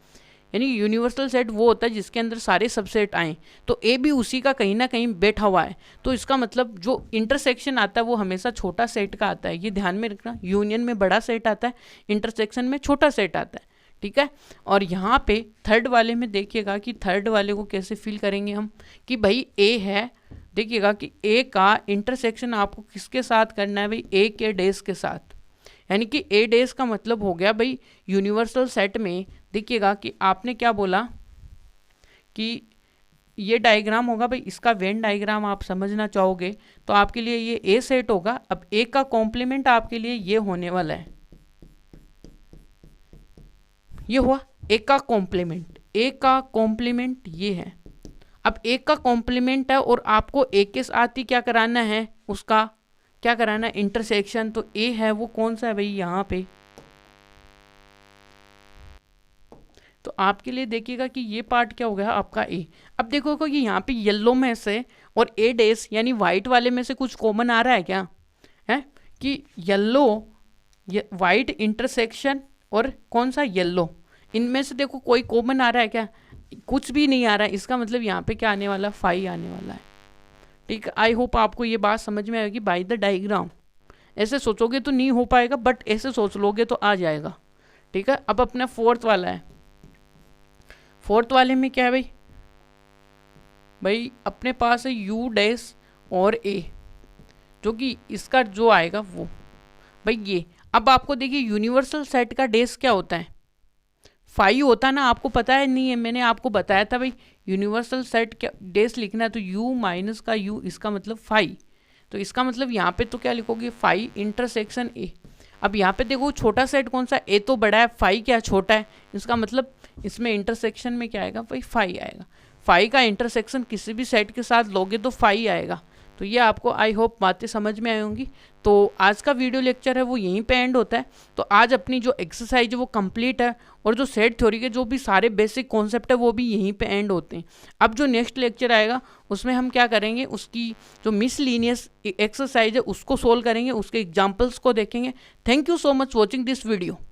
यानी यूनिवर्सल सेट वो होता है जिसके अंदर सारे सबसेट आए, तो ए भी उसी का कहीं ना कहीं बैठा हुआ है। तो इसका मतलब जो इंटरसेक्शन आता है वो हमेशा छोटा सेट का आता है, ये ध्यान में रखना। यूनियन में बड़ा सेट आता है, इंटरसेक्शन में छोटा सेट आता है, ठीक है। और यहाँ पे थर्ड वाले में देखिएगा कि थर्ड वाले को कैसे फिल करेंगे हम कि भाई ए है, देखिएगा कि ए का इंटरसेक्शन आपको किसके साथ करना है भाई ए के डेज के साथ, यानी कि ए डेज का मतलब हो गया भाई यूनिवर्सल सेट में। देखिएगा कि आपने क्या बोला कि ये डायग्राम होगा भाई, इसका वेन डायग्राम आप समझना चाहोगे तो आपके लिए ये ए सेट होगा। अब ए का कॉम्प्लीमेंट आपके लिए ये होने वाला है, ये हुआ ए का कॉम्प्लीमेंट ये है। अब ए का कॉम्प्लीमेंट है और आपको ए के साथ ही क्या कराना है, उसका क्या कराना है इंटरसेक्शन। तो ए है वो कौन सा है भाई यहाँ पे, तो आपके लिए देखिएगा कि ये पार्ट क्या हो गया आपका ए। अब देखो कि यहाँ पे येलो में से और ए डेज यानी वाइट वाले में से कुछ कॉमन आ रहा है क्या, है कि येलो वाइट इंटरसेक्शन और कौन सा येलो, इनमें से देखो कोई कॉमन आ रहा है क्या, कुछ भी नहीं आ रहा है। इसका मतलब यहाँ पे क्या आने वाला फाई आने वाला है, ठीक है। आई होप आपको ये बात समझ में आएगी बाय द डायग्राम। ऐसे सोचोगे तो नहीं हो पाएगा, बट ऐसे सोच लोगे तो आ जाएगा, ठीक है। अब अपना फोर्थ वाला है, फोर्थ वाले में क्या है भाई अपने पास है यू डैश और ए, जो कि इसका जो आएगा वो भाई ये। अब आपको देखिए यूनिवर्सल सेट का डेस क्या होता है, 5 होता है ना, आपको पता है नहीं है, मैंने आपको बताया था भाई यूनिवर्सल सेट क्या डेस लिखना है तो u माइनस का u, इसका मतलब 5। तो इसका मतलब यहाँ पे तो क्या लिखोगे 5 इंटरसेक्शन ए। अब यहाँ पे देखो छोटा सेट कौन सा, ए तो बड़ा है 5 क्या छोटा है, इसका मतलब इसमें इंटरसेक्शन में क्या आएगा भाई 5 आएगा। 5 का इंटरसेक्शन किसी भी सेट के साथ लोगे तो 5 आएगा। तो ये आपको आई होप बातें समझ में आई होंगी। तो आज का वीडियो लेक्चर है वो यहीं पे एंड होता है। तो आज अपनी जो एक्सरसाइज है वो कंप्लीट है और जो सेट थ्योरी के जो भी सारे बेसिक कॉन्सेप्ट है वो भी यहीं पे एंड होते हैं। अब जो नेक्स्ट लेक्चर आएगा उसमें हम क्या करेंगे, उसकी जो मिसलिनियस एक्सरसाइज है उसको सोल्व करेंगे, उसके एग्जाम्पल्स को देखेंगे। Thank you so much watching this video.